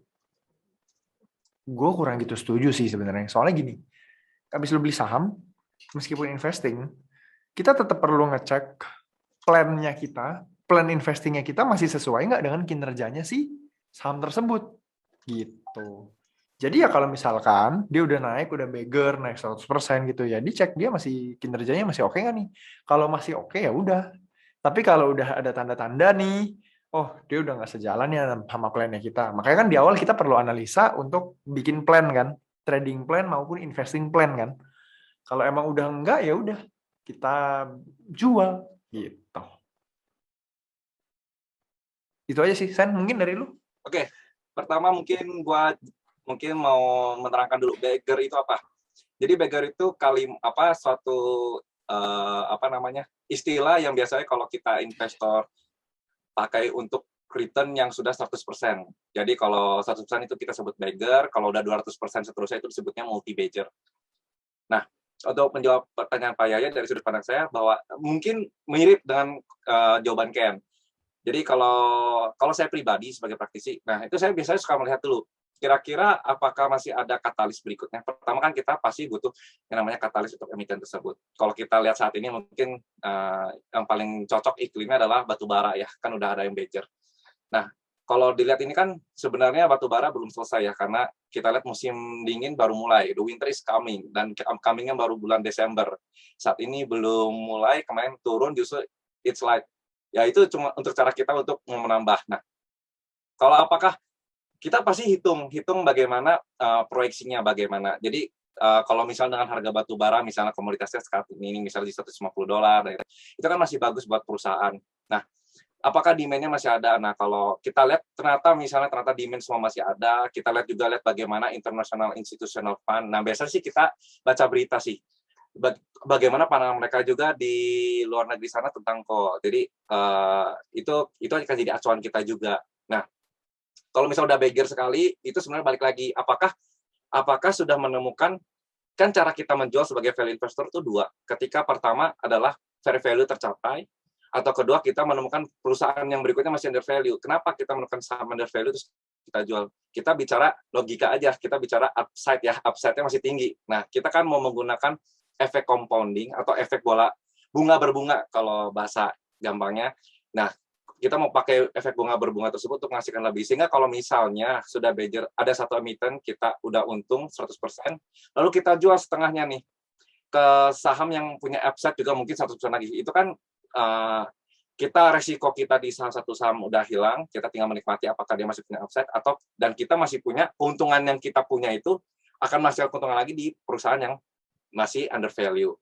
Gue kurang gitu setuju sih sebenarnya. Soalnya gini, habis lu beli saham, meskipun investing, kita tetap perlu ngecek plan-nya kita, plan investingnya kita masih sesuai nggak dengan kinerjanya si saham tersebut gitu. Jadi ya kalau misalkan dia udah naik, udah beggar, naik 100% gitu ya, dicek dia masih kinerjanya masih oke nggak nih. Kalau masih oke ya udah. Tapi kalau udah ada tanda-tanda nih, oh dia udah nggak sejalan ya sama plannya kita. Makanya kan di awal kita perlu analisa untuk bikin plan kan, trading plan maupun investing plan kan. Kalau emang udah enggak ya udah kita jual gitu. Itu aja sih, Sen. Mungkin dari lu. Oke, pertama mungkin mau menerangkan dulu beggar itu apa. Jadi beggar itu suatu istilah yang biasanya kalau kita investor pakai untuk return yang sudah 100%. Jadi kalau 100% itu kita sebut beggar, kalau udah 200% seterusnya itu disebutnya multi-bagger. Nah, untuk menjawab pertanyaan Pak Yaya dari sudut pandang saya bahwa mungkin mirip dengan jawaban Ken. Jadi kalau saya pribadi sebagai praktisi, nah itu saya biasanya suka melihat dulu, kira-kira apakah masih ada katalis berikutnya. Pertama kan kita pasti butuh yang namanya katalis untuk emiten tersebut. Kalau kita lihat saat ini mungkin yang paling cocok iklimnya adalah batu bara ya, kan udah ada yang bejer. Nah, kalau dilihat ini kan sebenarnya batu bara belum selesai ya, karena kita lihat musim dingin baru mulai, the winter is coming, dan coming-nya baru bulan Desember. Saat ini belum mulai, kemarin turun justru it's like, ya itu cuma untuk cara kita untuk menambah. Nah, kalau apakah kita pasti hitung bagaimana proyeksinya bagaimana. Jadi kalau misalnya dengan harga batu bara, misalnya komoditasnya sekarang ini misalnya di $150, itu kan masih bagus buat perusahaan. Nah, apakah demand-nya masih ada? Nah, kalau kita lihat ternyata demand semua masih ada. Kita lihat bagaimana international institutional fund. Nah, biasanya sih kita baca berita sih. Bagaimana pandangan mereka juga di luar negeri sana tentang coal. Jadi itu akan jadi acuan kita juga. Nah, kalau misalnya udah beggar sekali, itu sebenarnya balik lagi. Apakah sudah menemukan, kan cara kita menjual sebagai value investor itu dua. Ketika pertama adalah fair value tercapai, atau kedua kita menemukan perusahaan yang berikutnya masih under value. Kenapa kita menemukan saham under value terus kita jual? Kita bicara logika aja, kita bicara upside ya, upside-nya masih tinggi. Nah, kita kan mau menggunakan efek compounding atau efek bunga berbunga kalau bahasa gampangnya. Nah, kita mau pakai efek bunga berbunga tersebut untuk menghasilkan lebih. Sehingga kalau misalnya sudah beggar, ada satu emiten, kita udah untung 100%, lalu kita jual setengahnya nih ke saham yang punya upside juga mungkin 100% lagi. Itu kan kita resiko kita di salah satu saham udah hilang, kita tinggal menikmati apakah dia masih punya upside dan kita masih punya keuntungan yang kita punya itu akan menghasilkan keuntungan lagi di perusahaan yang masih under value.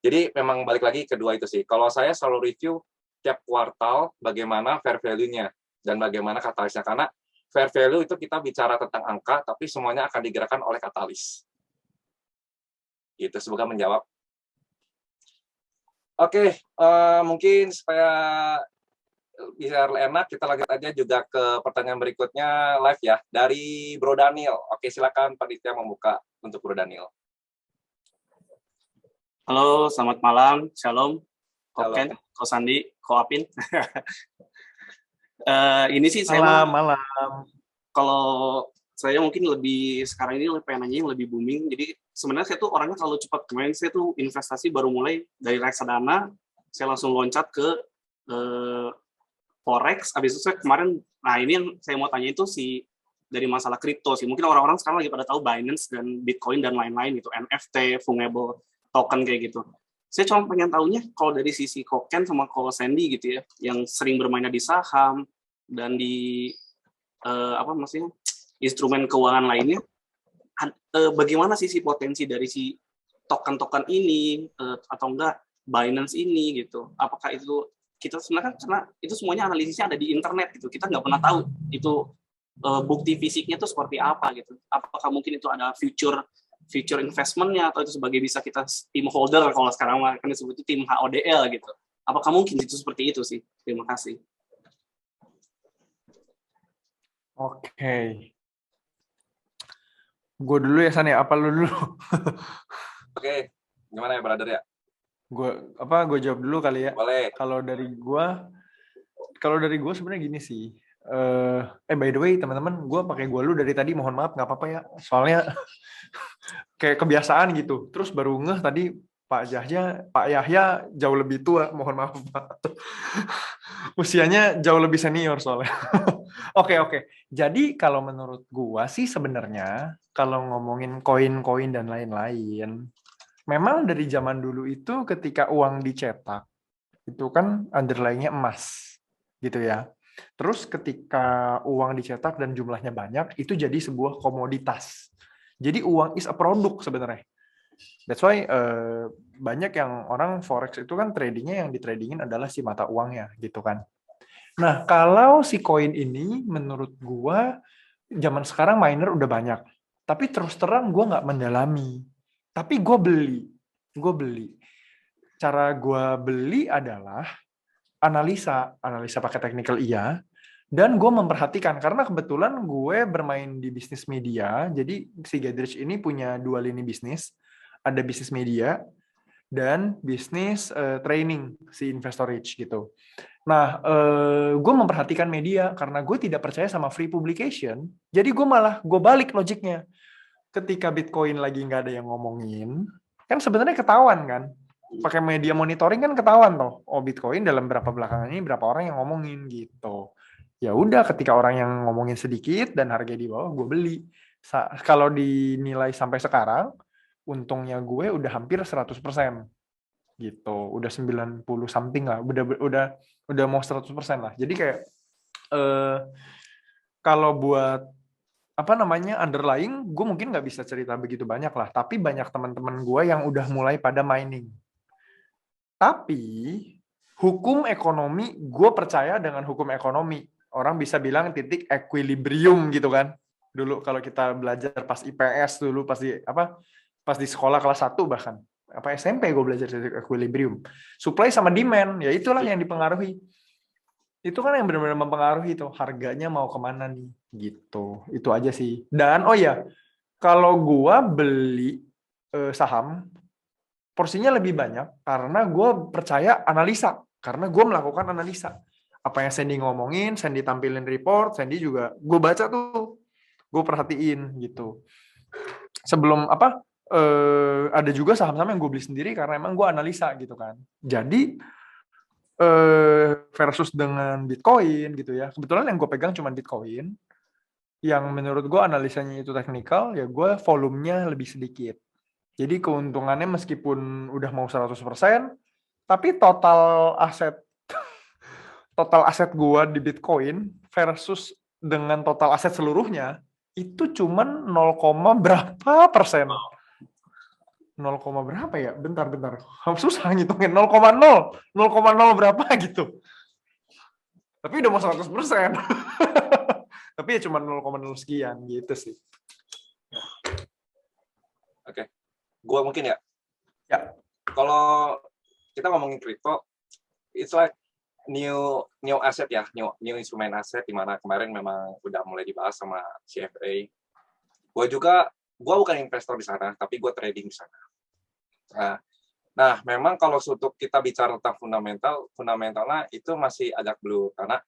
Jadi memang balik lagi kedua itu sih. Kalau saya selalu review tiap kuartal bagaimana fair value-nya dan bagaimana katalisnya, karena fair value itu kita bicara tentang angka tapi semuanya akan digerakkan oleh katalis. Gitu, semoga menjawab. Oke, mungkin supaya bisa enak, kita lanjut aja juga ke pertanyaan berikutnya live ya, dari Bro Daniel. Oke, silakan panitia membuka untuk Bro Daniel. Halo, selamat malam, shalom, Halo. Koken, Ko Sandi, Ko Apin. Ini sih saya Malam. kalau saya mungkin sekarang ini pengen nanya yang lebih booming. Jadi sebenarnya saya tuh orangnya terlalu cepat. Kemarin saya tuh investasi baru mulai dari reksadana, saya langsung loncat ke forex. Habis itu saya kemarin, nah ini yang saya mau tanya itu dari masalah kripto sih. Mungkin orang-orang sekarang lagi pada tahu Binance dan Bitcoin dan lain-lain gitu, NFT, fungible token kayak gitu. Saya cuma pengen tahunya kalau dari sisi Koken sama Ko Sandy gitu ya, yang sering bermainnya di saham dan di instrumen keuangan lainnya, bagaimana sisi potensi dari si token-token ini atau enggak Binance ini gitu? Apakah itu kita sebenarnya karena itu semuanya analisisnya ada di internet gitu, kita nggak pernah tahu itu bukti fisiknya itu seperti apa gitu. Apakah mungkin itu ada future investment-nya atau itu sebagai bisa kita team holder kalau sekarang kan disebut itu tim HODL gitu. Apakah mungkin itu seperti itu sih? Terima kasih. Oke. Gue dulu ya, San ya? Apa lu dulu? Oke, gimana ya, brother ya? Gue jawab dulu kali ya. Boleh. Kalau dari gue sebenarnya gini sih. By the way, teman-teman, gue pakai gue lu dari tadi, mohon maaf, nggak apa-apa ya. Soalnya kayak kebiasaan gitu. Terus baru ngeh tadi Pak Yahya jauh lebih tua, mohon maaf Pak. Usianya jauh lebih senior soalnya. Oke. Jadi kalau menurut gua sih sebenarnya kalau ngomongin koin-koin dan lain-lain, memang dari zaman dulu itu ketika uang dicetak itu kan underlying-nya emas gitu ya. Terus ketika uang dicetak dan jumlahnya banyak, itu jadi sebuah komoditas. Jadi uang is a produk sebenarnya. That's why banyak yang orang forex itu kan tradingnya yang ditradingin adalah si mata uangnya gitu kan. Nah kalau si koin ini menurut gua zaman sekarang miner udah banyak. Tapi terus terang gua nggak mendalami. Tapi gua beli. Cara gua beli adalah analisa pakai technical iya. Dan gue memperhatikan, karena kebetulan gue bermain di bisnis media, jadi si Gadrich ini punya dua lini bisnis, ada bisnis media dan bisnis training, si Investorage gitu. Nah, gue memperhatikan media, karena gue tidak percaya sama free publication, jadi gue balik logiknya. Ketika Bitcoin lagi nggak ada yang ngomongin, kan sebenarnya ketahuan kan, pakai media monitoring kan ketahuan toh, oh Bitcoin dalam belakangan ini berapa orang yang ngomongin gitu. Ya udah, ketika orang yang ngomongin sedikit dan harga di bawah, gue beli. Kalau dinilai sampai sekarang, untungnya gue udah hampir 100% gitu. Udah 90 something lah. Udah mau 100% lah. Jadi kayak eh, kalau buat apa namanya underlying, gue mungkin nggak bisa cerita begitu banyak lah. Tapi banyak teman-teman gue yang udah mulai pada mining. Tapi hukum ekonomi, gue percaya dengan hukum ekonomi. Orang bisa bilang titik equilibrium gitu kan. Dulu kalau kita belajar pas IPS dulu, pas di sekolah kelas 1 bahkan. Apa SMP gue belajar titik equilibrium. Supply sama demand, ya itulah yang dipengaruhi. Itu kan yang benar-benar mempengaruhi tuh harganya mau kemana nih gitu. Itu aja sih. Dan oh ya, kalau gue beli saham, porsinya lebih banyak karena gue percaya analisa. Karena gue melakukan analisa. Apa yang Sandy ngomongin, Sandy tampilin report, Sandy juga gue baca tuh, gue perhatiin gitu. Sebelum ada juga saham-saham yang gue beli sendiri karena emang gue analisa gitu kan. Jadi versus dengan Bitcoin gitu ya. Kebetulan yang gue pegang cuma Bitcoin. Yang menurut gue analisanya itu teknikal, ya gue volumenya lebih sedikit. Jadi keuntungannya meskipun udah mau 100%, tapi total aset gua di Bitcoin versus dengan total aset seluruhnya itu cuman 0, berapa persen? 0, berapa ya? Bentar. Susah ngitungin. 0,0 berapa gitu. Tapi udah mau 100%. Tapi ya cuma 0,0 sekian gitu sih. Oke. Gua mungkin ya. Ya. Kalau kita ngomongin kripto, it's like new asset ya, new instrumen aset, di mana kemarin memang udah mulai dibahas sama CFA. Gue bukan investor di sana, tapi gue trading di sana. Nah, memang kalau untuk kita bicara tentang fundamentalnya itu masih agak blue, karena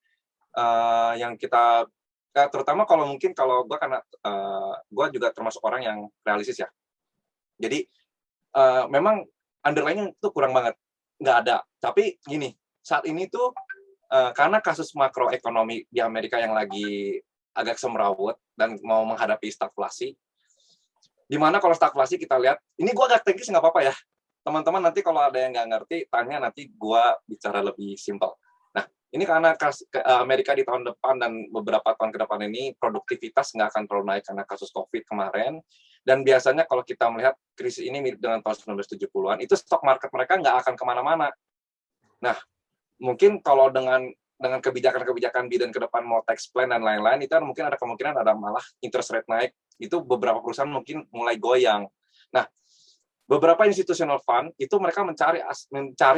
yang kita terutama kalau gue karena gue juga termasuk orang yang realistis ya. Jadi memang underlying itu kurang banget, nggak ada. Tapi gini, saat ini tuh karena kasus makroekonomi di Amerika yang lagi agak semrawut dan mau menghadapi stagflasi, di mana kalau stagflasi kita lihat, ini gue agak teknis nggak apa-apa ya, teman-teman nanti kalau ada yang nggak ngerti, tanya nanti gue bicara lebih simpel. Nah, ini karena Amerika di tahun depan dan beberapa tahun ke depan ini produktivitas nggak akan terlalu naik karena kasus COVID kemarin. Dan biasanya kalau kita melihat krisis ini mirip dengan tahun 1970-an, itu stok market mereka nggak akan kemana-mana. Nah, mungkin kalau dengan kebijakan-kebijakan Biden ke depan mau tax plan dan lain-lain, itu mungkin ada kemungkinan ada malah interest rate naik, itu beberapa perusahaan mungkin mulai goyang. Nah, beberapa institutional fund itu mereka mencari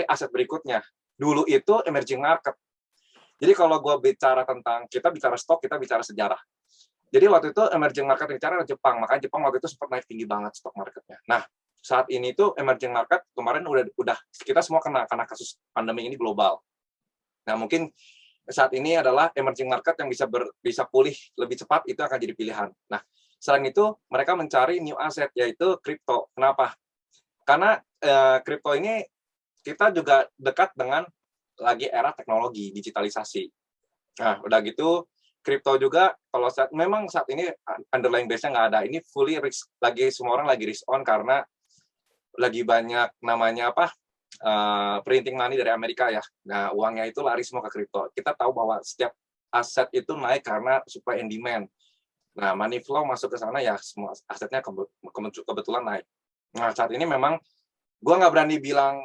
aset berikutnya. Dulu itu emerging market. Jadi kalau gue kita bicara stok, kita bicara sejarah. Jadi waktu itu emerging market yang bicara Jepang, makanya Jepang waktu itu sempat naik tinggi banget stok marketnya. Nah, saat ini tuh emerging market kemarin udah kita semua kena karena kasus pandemi ini global. Nah, mungkin saat ini adalah emerging market yang bisa pulih lebih cepat, itu akan jadi pilihan. Nah, selain itu mereka mencari new asset, yaitu kripto. Kenapa? Karena kripto ini kita juga dekat dengan lagi era teknologi, digitalisasi. Nah, udah gitu, kripto juga, kalau memang saat ini underlying base-nya nggak ada. Ini fully risk, semua orang lagi risk on karena lagi banyak namanya printing money dari Amerika ya. Nah, uangnya itu lari semua ke kripto. Kita tahu bahwa setiap aset itu naik karena supply and demand. Nah, money flow masuk ke sana ya, semua asetnya kebetulan naik. Nah, saat ini memang gue nggak berani bilang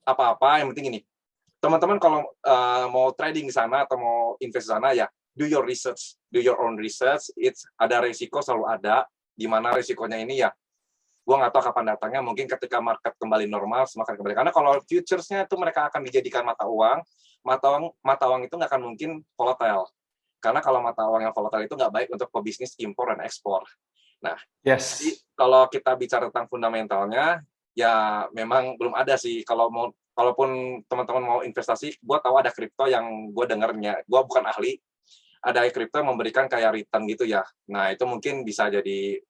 apa-apa, yang penting ini. Teman-teman kalau mau trading di sana atau mau invest di sana ya, do your own research. Ada risiko, selalu ada. Di mana risikonya ini ya, gue nggak tahu kapan datangnya, mungkin ketika market kembali normal, semua akan kembali. Karena kalau futures-nya itu mereka akan dijadikan mata uang itu nggak akan mungkin volatile. Karena kalau mata uang yang volatile itu nggak baik untuk pebisnis impor dan ekspor. Nah, Yes. Jadi kalau kita bicara tentang fundamentalnya, ya memang belum ada sih. Kalaupun teman-teman mau investasi, gue tahu ada kripto yang gue dengarnya, gue bukan ahli, ada kripto yang memberikan kayak return gitu ya. Nah, itu mungkin bisa jadi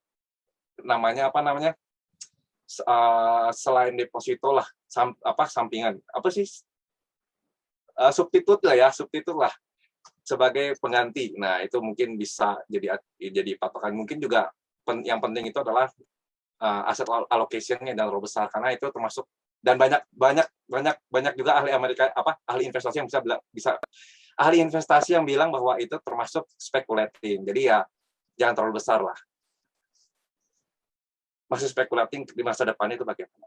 selain deposito lah, sampingan. Substitut lah. sebagai pengganti. Nah, itu mungkin bisa jadi patokan. Mungkin juga yang penting itu adalah aset allocation-nya yang terlalu besar, karena itu termasuk, dan banyak juga ahli investasi yang bisa ahli investasi yang bilang bahwa itu termasuk speculating. Jadi ya jangan terlalu besar lah. Masih speculating di masa depan itu bagaimana?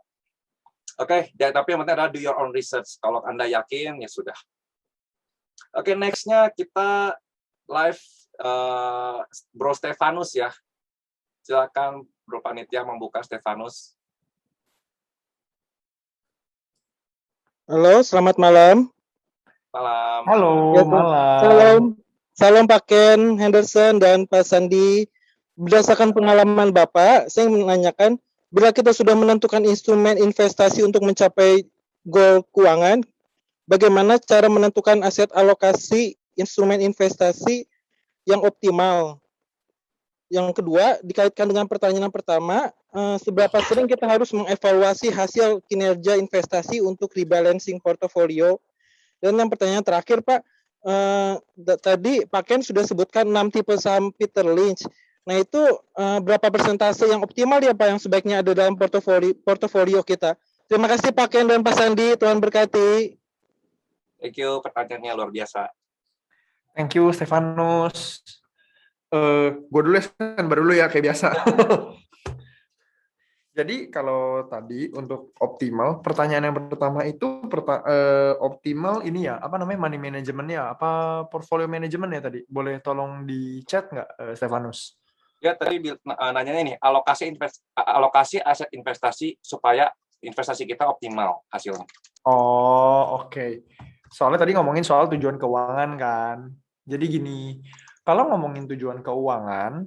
Oke, tapi yang penting adalah do your own research. Kalau Anda yakin, ya sudah. Oke, next-nya kita live Bro Stefanus ya. Silakan Bro Panitia membuka Stefanus. Halo, selamat malam. Malam. Halo, Ya, malam. Salam Pak Ken, Henderson, dan Pak Sandi. Berdasarkan pengalaman Bapak, saya menanyakan, bila kita sudah menentukan instrumen investasi untuk mencapai goal keuangan, bagaimana cara menentukan aset alokasi instrumen investasi yang optimal? Yang kedua, dikaitkan dengan pertanyaan pertama, seberapa sering kita harus mengevaluasi hasil kinerja investasi untuk rebalancing portofolio? Dan yang pertanyaan terakhir, Pak, tadi Pak Ken sudah sebutkan 6 tipe saham Peter Lynch. Nah, itu berapa persentase yang optimal ya Pak yang sebaiknya ada dalam portofolio kita? Terima kasih Pak Ken dan Pak Sandi, Tuhan berkati. Thank you, pertanyaannya luar biasa. Thank you, Stefanus. Gue dulu ya, baru dulu ya, kayak biasa. Jadi kalau tadi untuk optimal, pertanyaan yang pertama itu optimal ini ya, apa namanya, money management-nya, apa portfolio management ya tadi? Boleh tolong di chat nggak, Stefanus? Ya, tadi nanyanya ini, alokasi aset investasi supaya investasi kita optimal hasilnya. Oh, oke. Soalnya tadi ngomongin soal tujuan keuangan kan. Jadi gini, kalau ngomongin tujuan keuangan,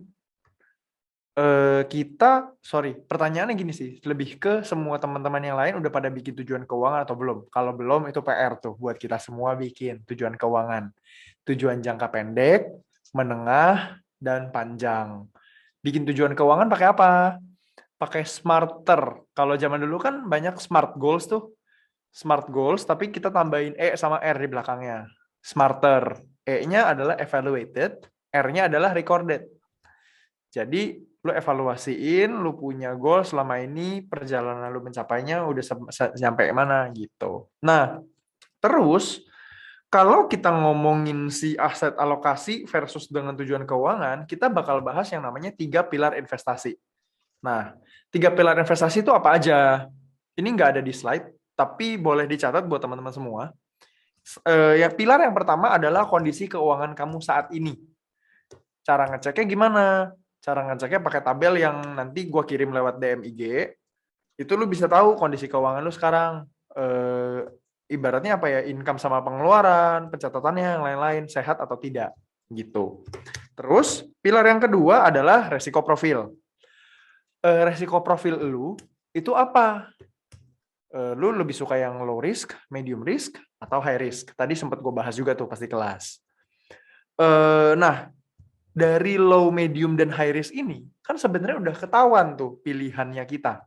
pertanyaannya gini sih, lebih ke semua teman-teman yang lain udah pada bikin tujuan keuangan atau belum? Kalau belum, itu PR tuh buat kita semua bikin tujuan keuangan. Tujuan jangka pendek, menengah, dan panjang. Bikin tujuan keuangan pakai apa? Pakai Smarter. Kalau zaman dulu kan banyak Smart Goals tuh. Smart Goals, tapi kita tambahin E sama R di belakangnya. Smarter. E-nya adalah evaluated, R-nya adalah recorded. Jadi, lu evaluasiin, lu punya goal selama ini, perjalanan lu mencapainya udah sampai mana gitu. Nah, terus, kalau kita ngomongin si aset alokasi versus dengan tujuan keuangan, kita bakal bahas yang namanya 3 pilar investasi. Nah, 3 pilar investasi itu apa aja? Ini nggak ada di slide, tapi boleh dicatat buat teman-teman semua. Pilar yang pertama adalah kondisi keuangan kamu saat ini. Cara ngeceknya gimana? Cara ngeceknya pakai tabel yang nanti gue kirim lewat DM IG. Itu lu bisa tahu kondisi keuangan lu sekarang. Ibaratnya apa ya? Income sama pengeluaran, pencatatannya, yang lain-lain, sehat atau tidak. Gitu. Terus, pilar yang kedua adalah resiko profil. Resiko profil lu itu apa? Lu lebih suka yang low risk, medium risk, atau high risk? Tadi sempat gue bahas juga tuh pasti kelas. Nah, dari low, medium, dan high risk ini, kan sebenarnya udah ketahuan tuh pilihannya kita.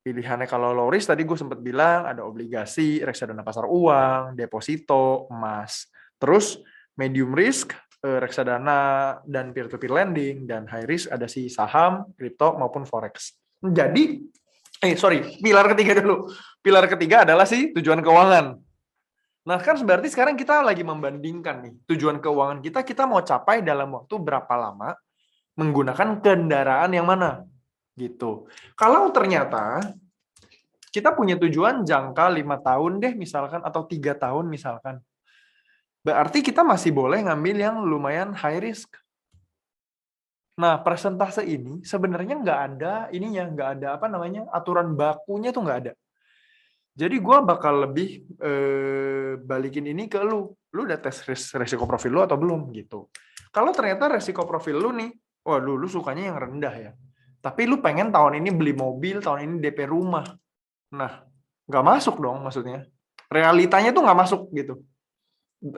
Pilihannya kalau low risk, tadi gue sempat bilang ada obligasi, reksadana pasar uang, deposito, emas. Terus medium risk, reksadana dan peer-to-peer lending, dan high risk ada si saham, kripto, maupun forex. Jadi, pilar ketiga dulu. Pilar ketiga adalah si tujuan keuangan. Nah, kan berarti sekarang kita lagi membandingkan nih, tujuan keuangan kita mau capai dalam waktu berapa lama menggunakan kendaraan yang mana, gitu. Kalau ternyata kita punya tujuan jangka 5 tahun deh misalkan, atau 3 tahun misalkan, berarti kita masih boleh ngambil yang lumayan high risk. Nah, persentase ini sebenarnya nggak ada aturan bakunya tuh nggak ada. Jadi gue bakal lebih balikin ini ke lu. Lu udah tes resiko profil lu atau belum gitu. Kalau ternyata resiko profil lu nih, waduh lu sukanya yang rendah ya. Tapi lu pengen tahun ini beli mobil, tahun ini DP rumah. Nah, nggak masuk dong maksudnya. Realitanya tuh nggak masuk gitu.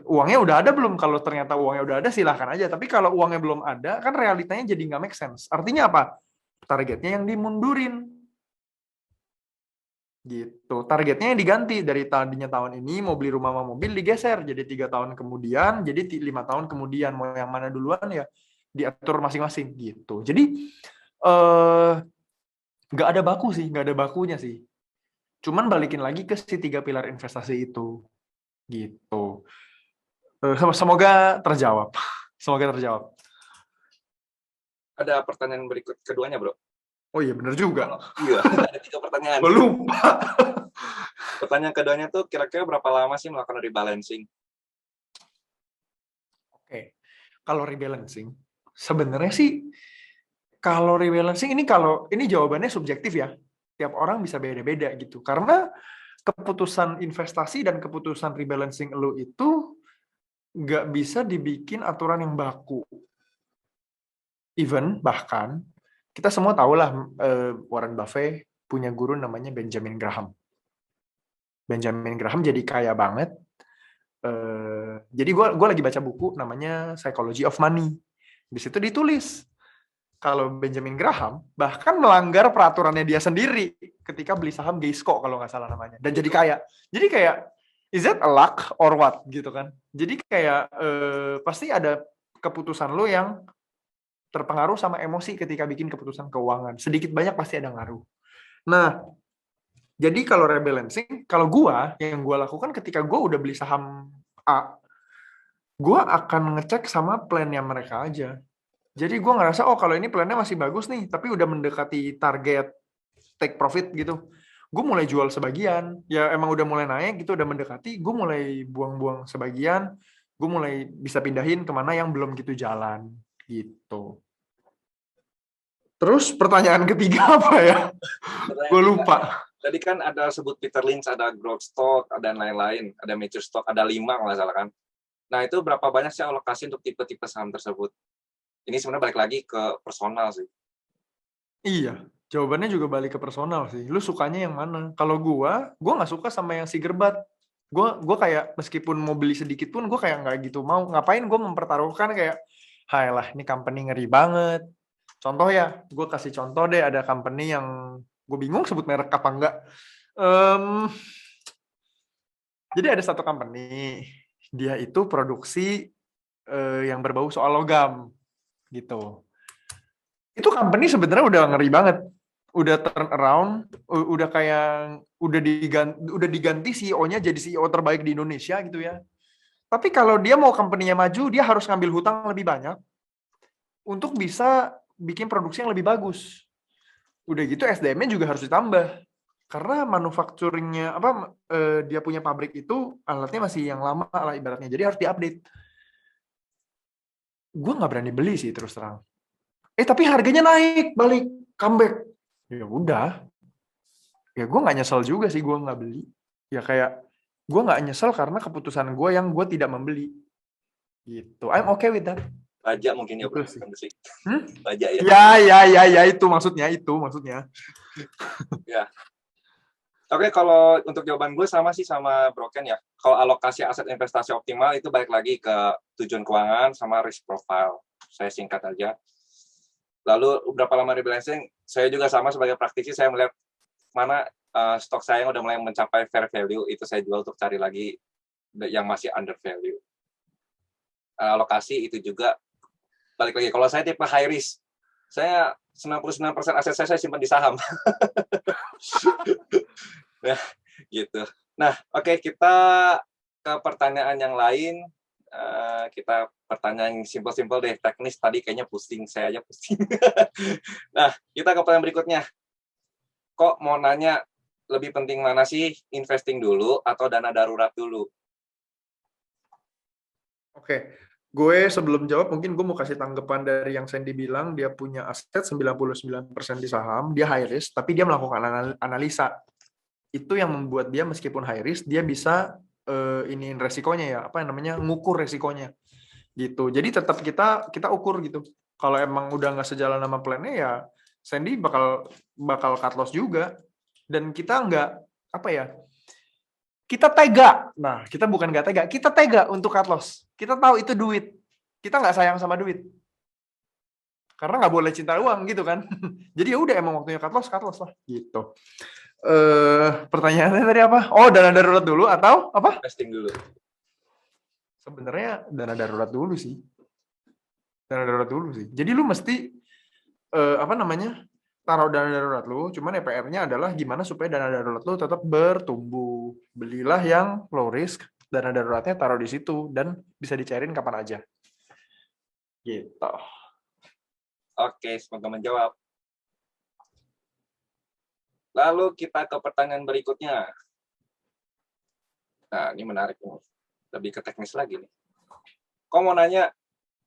Uangnya udah ada belum? Kalau ternyata uangnya udah ada silahkan aja. Tapi kalau uangnya belum ada, kan realitanya jadi nggak make sense. Artinya apa? Targetnya yang dimundurin. gitu. Targetnya yang diganti dari tadinya tahun ini mau beli rumah sama mobil digeser jadi 3 tahun kemudian, jadi 5 tahun kemudian mau yang mana duluan ya diatur masing-masing gitu. Jadi nggak ada baku sih, nggak ada bakunya sih. Cuman balikin lagi ke si 3 pilar investasi itu gitu. Semoga terjawab. Semoga terjawab. Ada pertanyaan berikut keduanya, Bro. Oh iya benar juga. Iya, ada 3 pertanyaan. Gue lupa. Pertanyaan keduanya tuh kira-kira berapa lama sih melakukan rebalancing? Oke. Kalau rebalancing, sebenarnya sih kalau rebalancing ini jawabannya subjektif ya. Tiap orang bisa beda-beda gitu. Karena keputusan investasi dan keputusan rebalancing lo itu nggak bisa dibikin aturan yang baku. Bahkan kita semua tahu lah Warren Buffett punya guru namanya Benjamin Graham. Benjamin Graham jadi kaya banget. Jadi gue lagi baca buku namanya Psychology of Money. Di situ ditulis kalau Benjamin Graham bahkan melanggar peraturannya dia sendiri ketika beli saham Gaesco kalau nggak salah namanya dan jadi kaya. Jadi kayak is that a luck or what gitu kan? Jadi kayak pasti ada keputusan lo yang terpengaruh sama emosi ketika bikin keputusan keuangan. Sedikit banyak pasti ada ngaruh. Nah, jadi kalau rebalancing, kalau yang gue lakukan ketika gue udah beli saham A, gue akan ngecek sama plannya mereka aja. Jadi gue ngerasa, oh kalau ini plannya masih bagus nih, tapi udah mendekati target take profit gitu. Gue mulai jual sebagian, ya emang udah mulai naik gitu, udah mendekati, gue mulai buang-buang sebagian, gue mulai bisa pindahin kemana yang belum gitu jalan. Gitu. Terus pertanyaan ketiga apa ya? Gue lupa. Tadi kan ada sebut Peter Lynch, ada growth stock, ada lain-lain, ada mature stock, ada 5 kalau nggak salah kan. Nah itu berapa banyak sih alokasi untuk tipe-tipe saham tersebut? Ini sebenarnya balik lagi ke personal sih. Iya, jawabannya juga balik ke personal sih. Lu sukanya yang mana? Kalau gue nggak suka sama yang si gerbat. Gue kayak meskipun mau beli sedikit pun gue kayak nggak gitu mau. Ngapain gue mempertaruhkan kayak, hai lah ini company ngeri banget. Contoh ya, gue kasih contoh deh ada company yang gue bingung sebut merek apa enggak. Jadi ada satu company, dia itu produksi yang berbau soal logam gitu. Itu company sebenarnya udah ngeri banget, udah turn around, udah kayak udah diganti CEO-nya jadi CEO terbaik di Indonesia gitu ya. Tapi kalau dia mau company-nya maju, dia harus ngambil hutang lebih banyak untuk bisa bikin produksi yang lebih bagus. Udah gitu SDM-nya juga harus ditambah. Karena manufacturing-nya dia punya pabrik itu alatnya masih yang lama lah ibaratnya. Jadi harus diupdate. Gue nggak berani beli sih terus terang. Tapi harganya naik, balik, comeback. Ya udah. Ya gue nggak nyesel juga sih gue nggak beli. Ya kayak gue nggak nyesel karena keputusan gue yang gue tidak membeli. Gitu. I'm okay with that. Baja mungkin ya, Betul sih. Baja ya. Ya itu maksudnya. Ya. Oke, kalau untuk jawaban gue sama sih sama Broken ya. Kalau alokasi aset investasi optimal itu balik lagi ke tujuan keuangan sama risk profile. Saya singkat aja. Lalu berapa lama rebalancing? Saya juga sama sebagai praktisi, saya melihat mana stok saya yang udah mulai mencapai fair value, itu saya jual untuk cari lagi yang masih under value. Alokasi itu juga balik lagi. Kalau saya tipe high risk, saya 99% aset saya simpan di saham. Nah, gitu. Nah, oke, kita ke pertanyaan yang lain. Kita pertanyaan yang simpel-simpel deh, teknis tadi kayaknya pusing, saya aja pusing. Nah, kita ke pertanyaan berikutnya. Kok mau nanya lebih penting mana sih, investing dulu atau dana darurat dulu? Oke, gue sebelum jawab mungkin gue mau kasih tanggapan dari yang Sandy bilang, dia punya aset 99% di saham, dia high risk, tapi dia melakukan analisa. Itu yang membuat dia meskipun high risk, dia bisa iniin resikonya ya, ngukur resikonya. Gitu. Jadi tetap kita ukur gitu. Kalau emang udah nggak sejalan sama plannya ya, Sandy bakal cut loss juga. Dan kita nggak, kita tega. Nah, kita bukan nggak tega, kita tega untuk cut loss. Kita tahu itu duit. Kita nggak sayang sama duit. karena nggak boleh cinta uang gitu kan. Jadi ya udah emang waktunya cut loss lah gitu. Pertanyaannya tadi apa? Oh, dana darurat dulu atau apa? Investing dulu. Sebenarnya dana darurat dulu sih. Dana darurat dulu sih. Jadi lu mesti taruh dana darurat lu, cuman PR-nya adalah gimana supaya dana darurat lu tetap bertumbuh. Belilah yang low risk, dana daruratnya taruh di situ dan bisa dicairin kapan aja. Gitu. Oke, semoga menjawab. Lalu kita ke pertanyaan berikutnya. Nah, ini menarik nih. Lebih ke teknis lagi nih. Kok mau nanya,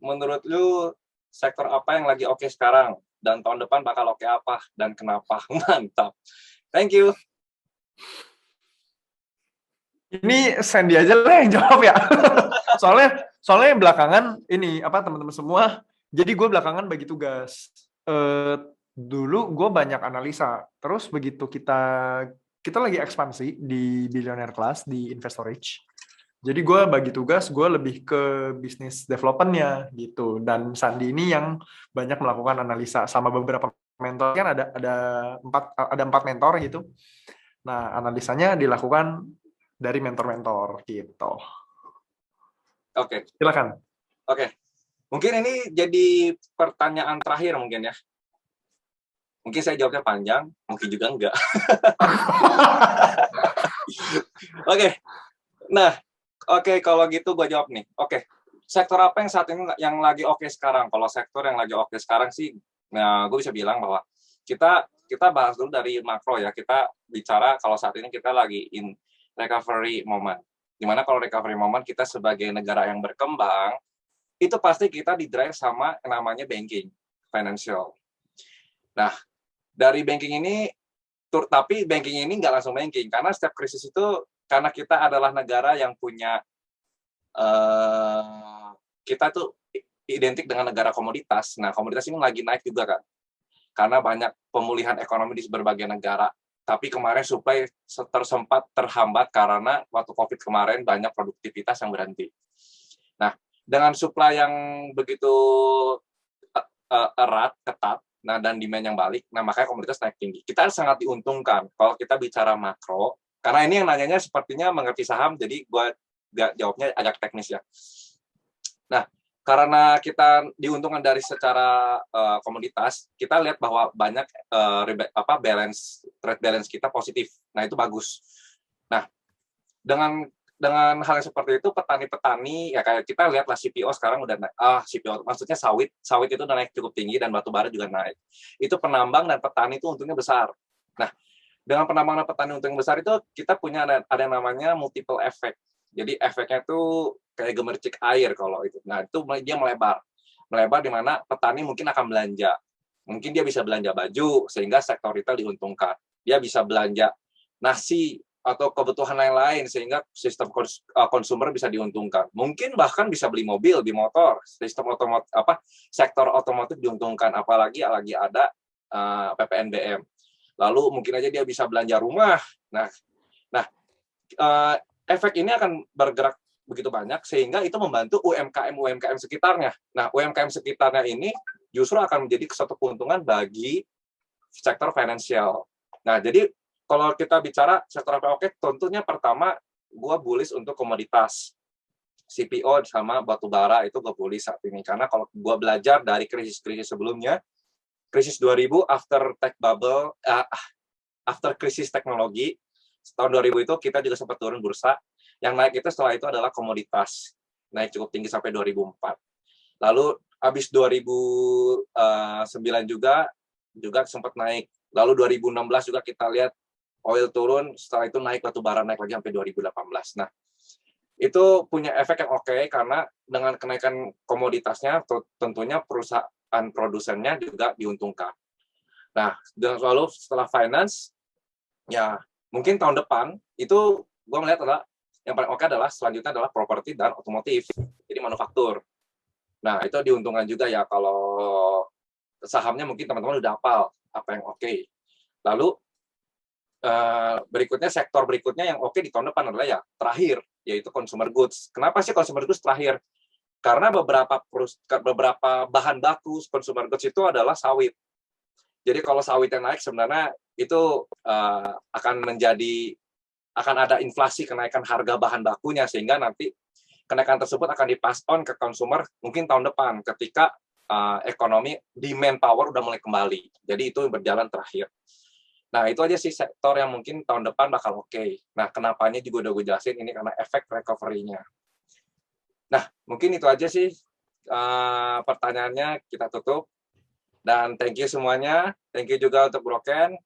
menurut lu sektor apa yang lagi oke sekarang? Dan tahun depan bakal oke apa? Dan kenapa? Mantap. Thank you. Ini Sandy aja lah yang jawab ya. soalnya belakangan ini teman-teman semua. Jadi gue belakangan bagi tugas. Dulu gue banyak analisa. Terus begitu kita lagi ekspansi di Billionaire Class di Investorage. Jadi gue bagi tugas, gue lebih ke bisnis development-nya gitu. Dan Sandy ini yang banyak melakukan analisa sama beberapa mentor, kan ada empat mentor gitu. Nah, analisanya dilakukan dari mentor-mentor gitu. Oke. Silakan. Oke. Mungkin ini jadi pertanyaan terakhir mungkin ya. Mungkin saya jawabnya panjang, mungkin juga enggak. Oke. Nah, oke, kalau gitu gue jawab nih. Oke, sektor apa yang saat ini yang lagi oke sekarang? Kalau sektor yang lagi oke sekarang sih, nah gue bisa bilang bahwa kita bahas dulu dari makro ya. Kita bicara kalau saat ini kita lagi in recovery moment. Dimana kalau recovery moment kita sebagai negara yang berkembang, itu pasti kita di-drive sama yang namanya banking, financial. Nah, dari banking ini, tapi banking ini nggak langsung banking, karena setiap krisis itu, karena kita adalah negara yang punya, kita tuh identik dengan negara komoditas. Nah, komoditas ini lagi naik juga kan, karena banyak pemulihan ekonomi di berbagai negara. Tapi kemarin supply sempat terhambat karena waktu COVID kemarin banyak produktivitas yang berhenti. Nah, dengan supply yang begitu erat, ketat, nah dan demand yang balik, nah makanya komoditas naik tinggi. Kita sangat diuntungkan kalau kita bicara makro, karena ini yang nanyanya sepertinya mengerti saham, jadi gue jawabnya agak teknis ya. Nah, karena kita diuntungkan dari secara komoditas, kita lihat bahwa banyak trade balance kita positif. Nah, itu bagus. Nah, dengan hal yang seperti itu, petani-petani ya kayak kita lihatlah CPO sekarang udah naik. CPO maksudnya sawit itu udah naik cukup tinggi dan batu bara juga naik. Itu penambang dan petani itu untungnya besar. Nah, dengan penambang dan petani untungnya besar itu kita punya ada yang namanya multiple effect. Jadi efeknya tuh kayak gemercik air kalau itu. Nah, itu dia melebar di mana petani mungkin akan belanja. Mungkin dia bisa belanja baju sehingga sektor retail diuntungkan. Dia bisa belanja nasi atau kebutuhan lain-lain sehingga sistem konsumer bisa diuntungkan. Mungkin bahkan bisa beli mobil, di motor, sistem otomotif sektor otomotif diuntungkan, apalagi lagi ada PPNBM. Lalu mungkin aja dia bisa belanja rumah. Nah, efek ini akan bergerak begitu banyak sehingga itu membantu UMKM sekitarnya. Nah, UMKM sekitarnya ini justru akan menjadi suatu keuntungan bagi sektor finansial. Nah, jadi kalau kita bicara sektor apa oke, tentunya pertama gue bullish untuk komoditas. CPO sama batu bara itu gue bullish saat ini. Karena kalau gue belajar dari krisis-krisis sebelumnya, krisis 2000, after tech bubble, after krisis teknologi, tahun 2000 itu kita juga sempat turun bursa. Yang naik itu setelah itu adalah komoditas. Naik cukup tinggi sampai 2004. Lalu habis 2009 juga sempat naik. Lalu 2016 juga kita lihat oil turun, setelah itu naik batu bara naik lagi sampai 2018. Nah, itu punya efek yang oke karena dengan kenaikan komoditasnya tentunya perusahaan produsennya juga diuntungkan. Nah, lalu setelah finance, ya mungkin tahun depan itu gue melihat adalah yang paling oke adalah selanjutnya adalah properti dan otomotif, jadi manufaktur. Nah, itu diuntungkan juga ya kalau sahamnya mungkin teman-teman udah hafal apa yang oke. Lalu sektor berikutnya yang oke di tahun depan adalah ya terakhir, yaitu consumer goods. Kenapa sih consumer goods terakhir? Karena beberapa bahan baku consumer goods itu adalah sawit. Jadi kalau sawit yang naik sebenarnya itu akan ada inflasi kenaikan harga bahan bakunya, sehingga nanti kenaikan tersebut akan dipass on ke consumer mungkin tahun depan ketika ekonomi demand power udah mulai kembali. Jadi itu berjalan terakhir. Nah, itu aja sih sektor yang mungkin tahun depan bakal oke. Nah, kenapanya juga udah gue jelasin, ini karena efek recovery-nya. Nah, mungkin itu aja sih pertanyaannya, kita tutup. Dan thank you semuanya. Thank you juga untuk Broken.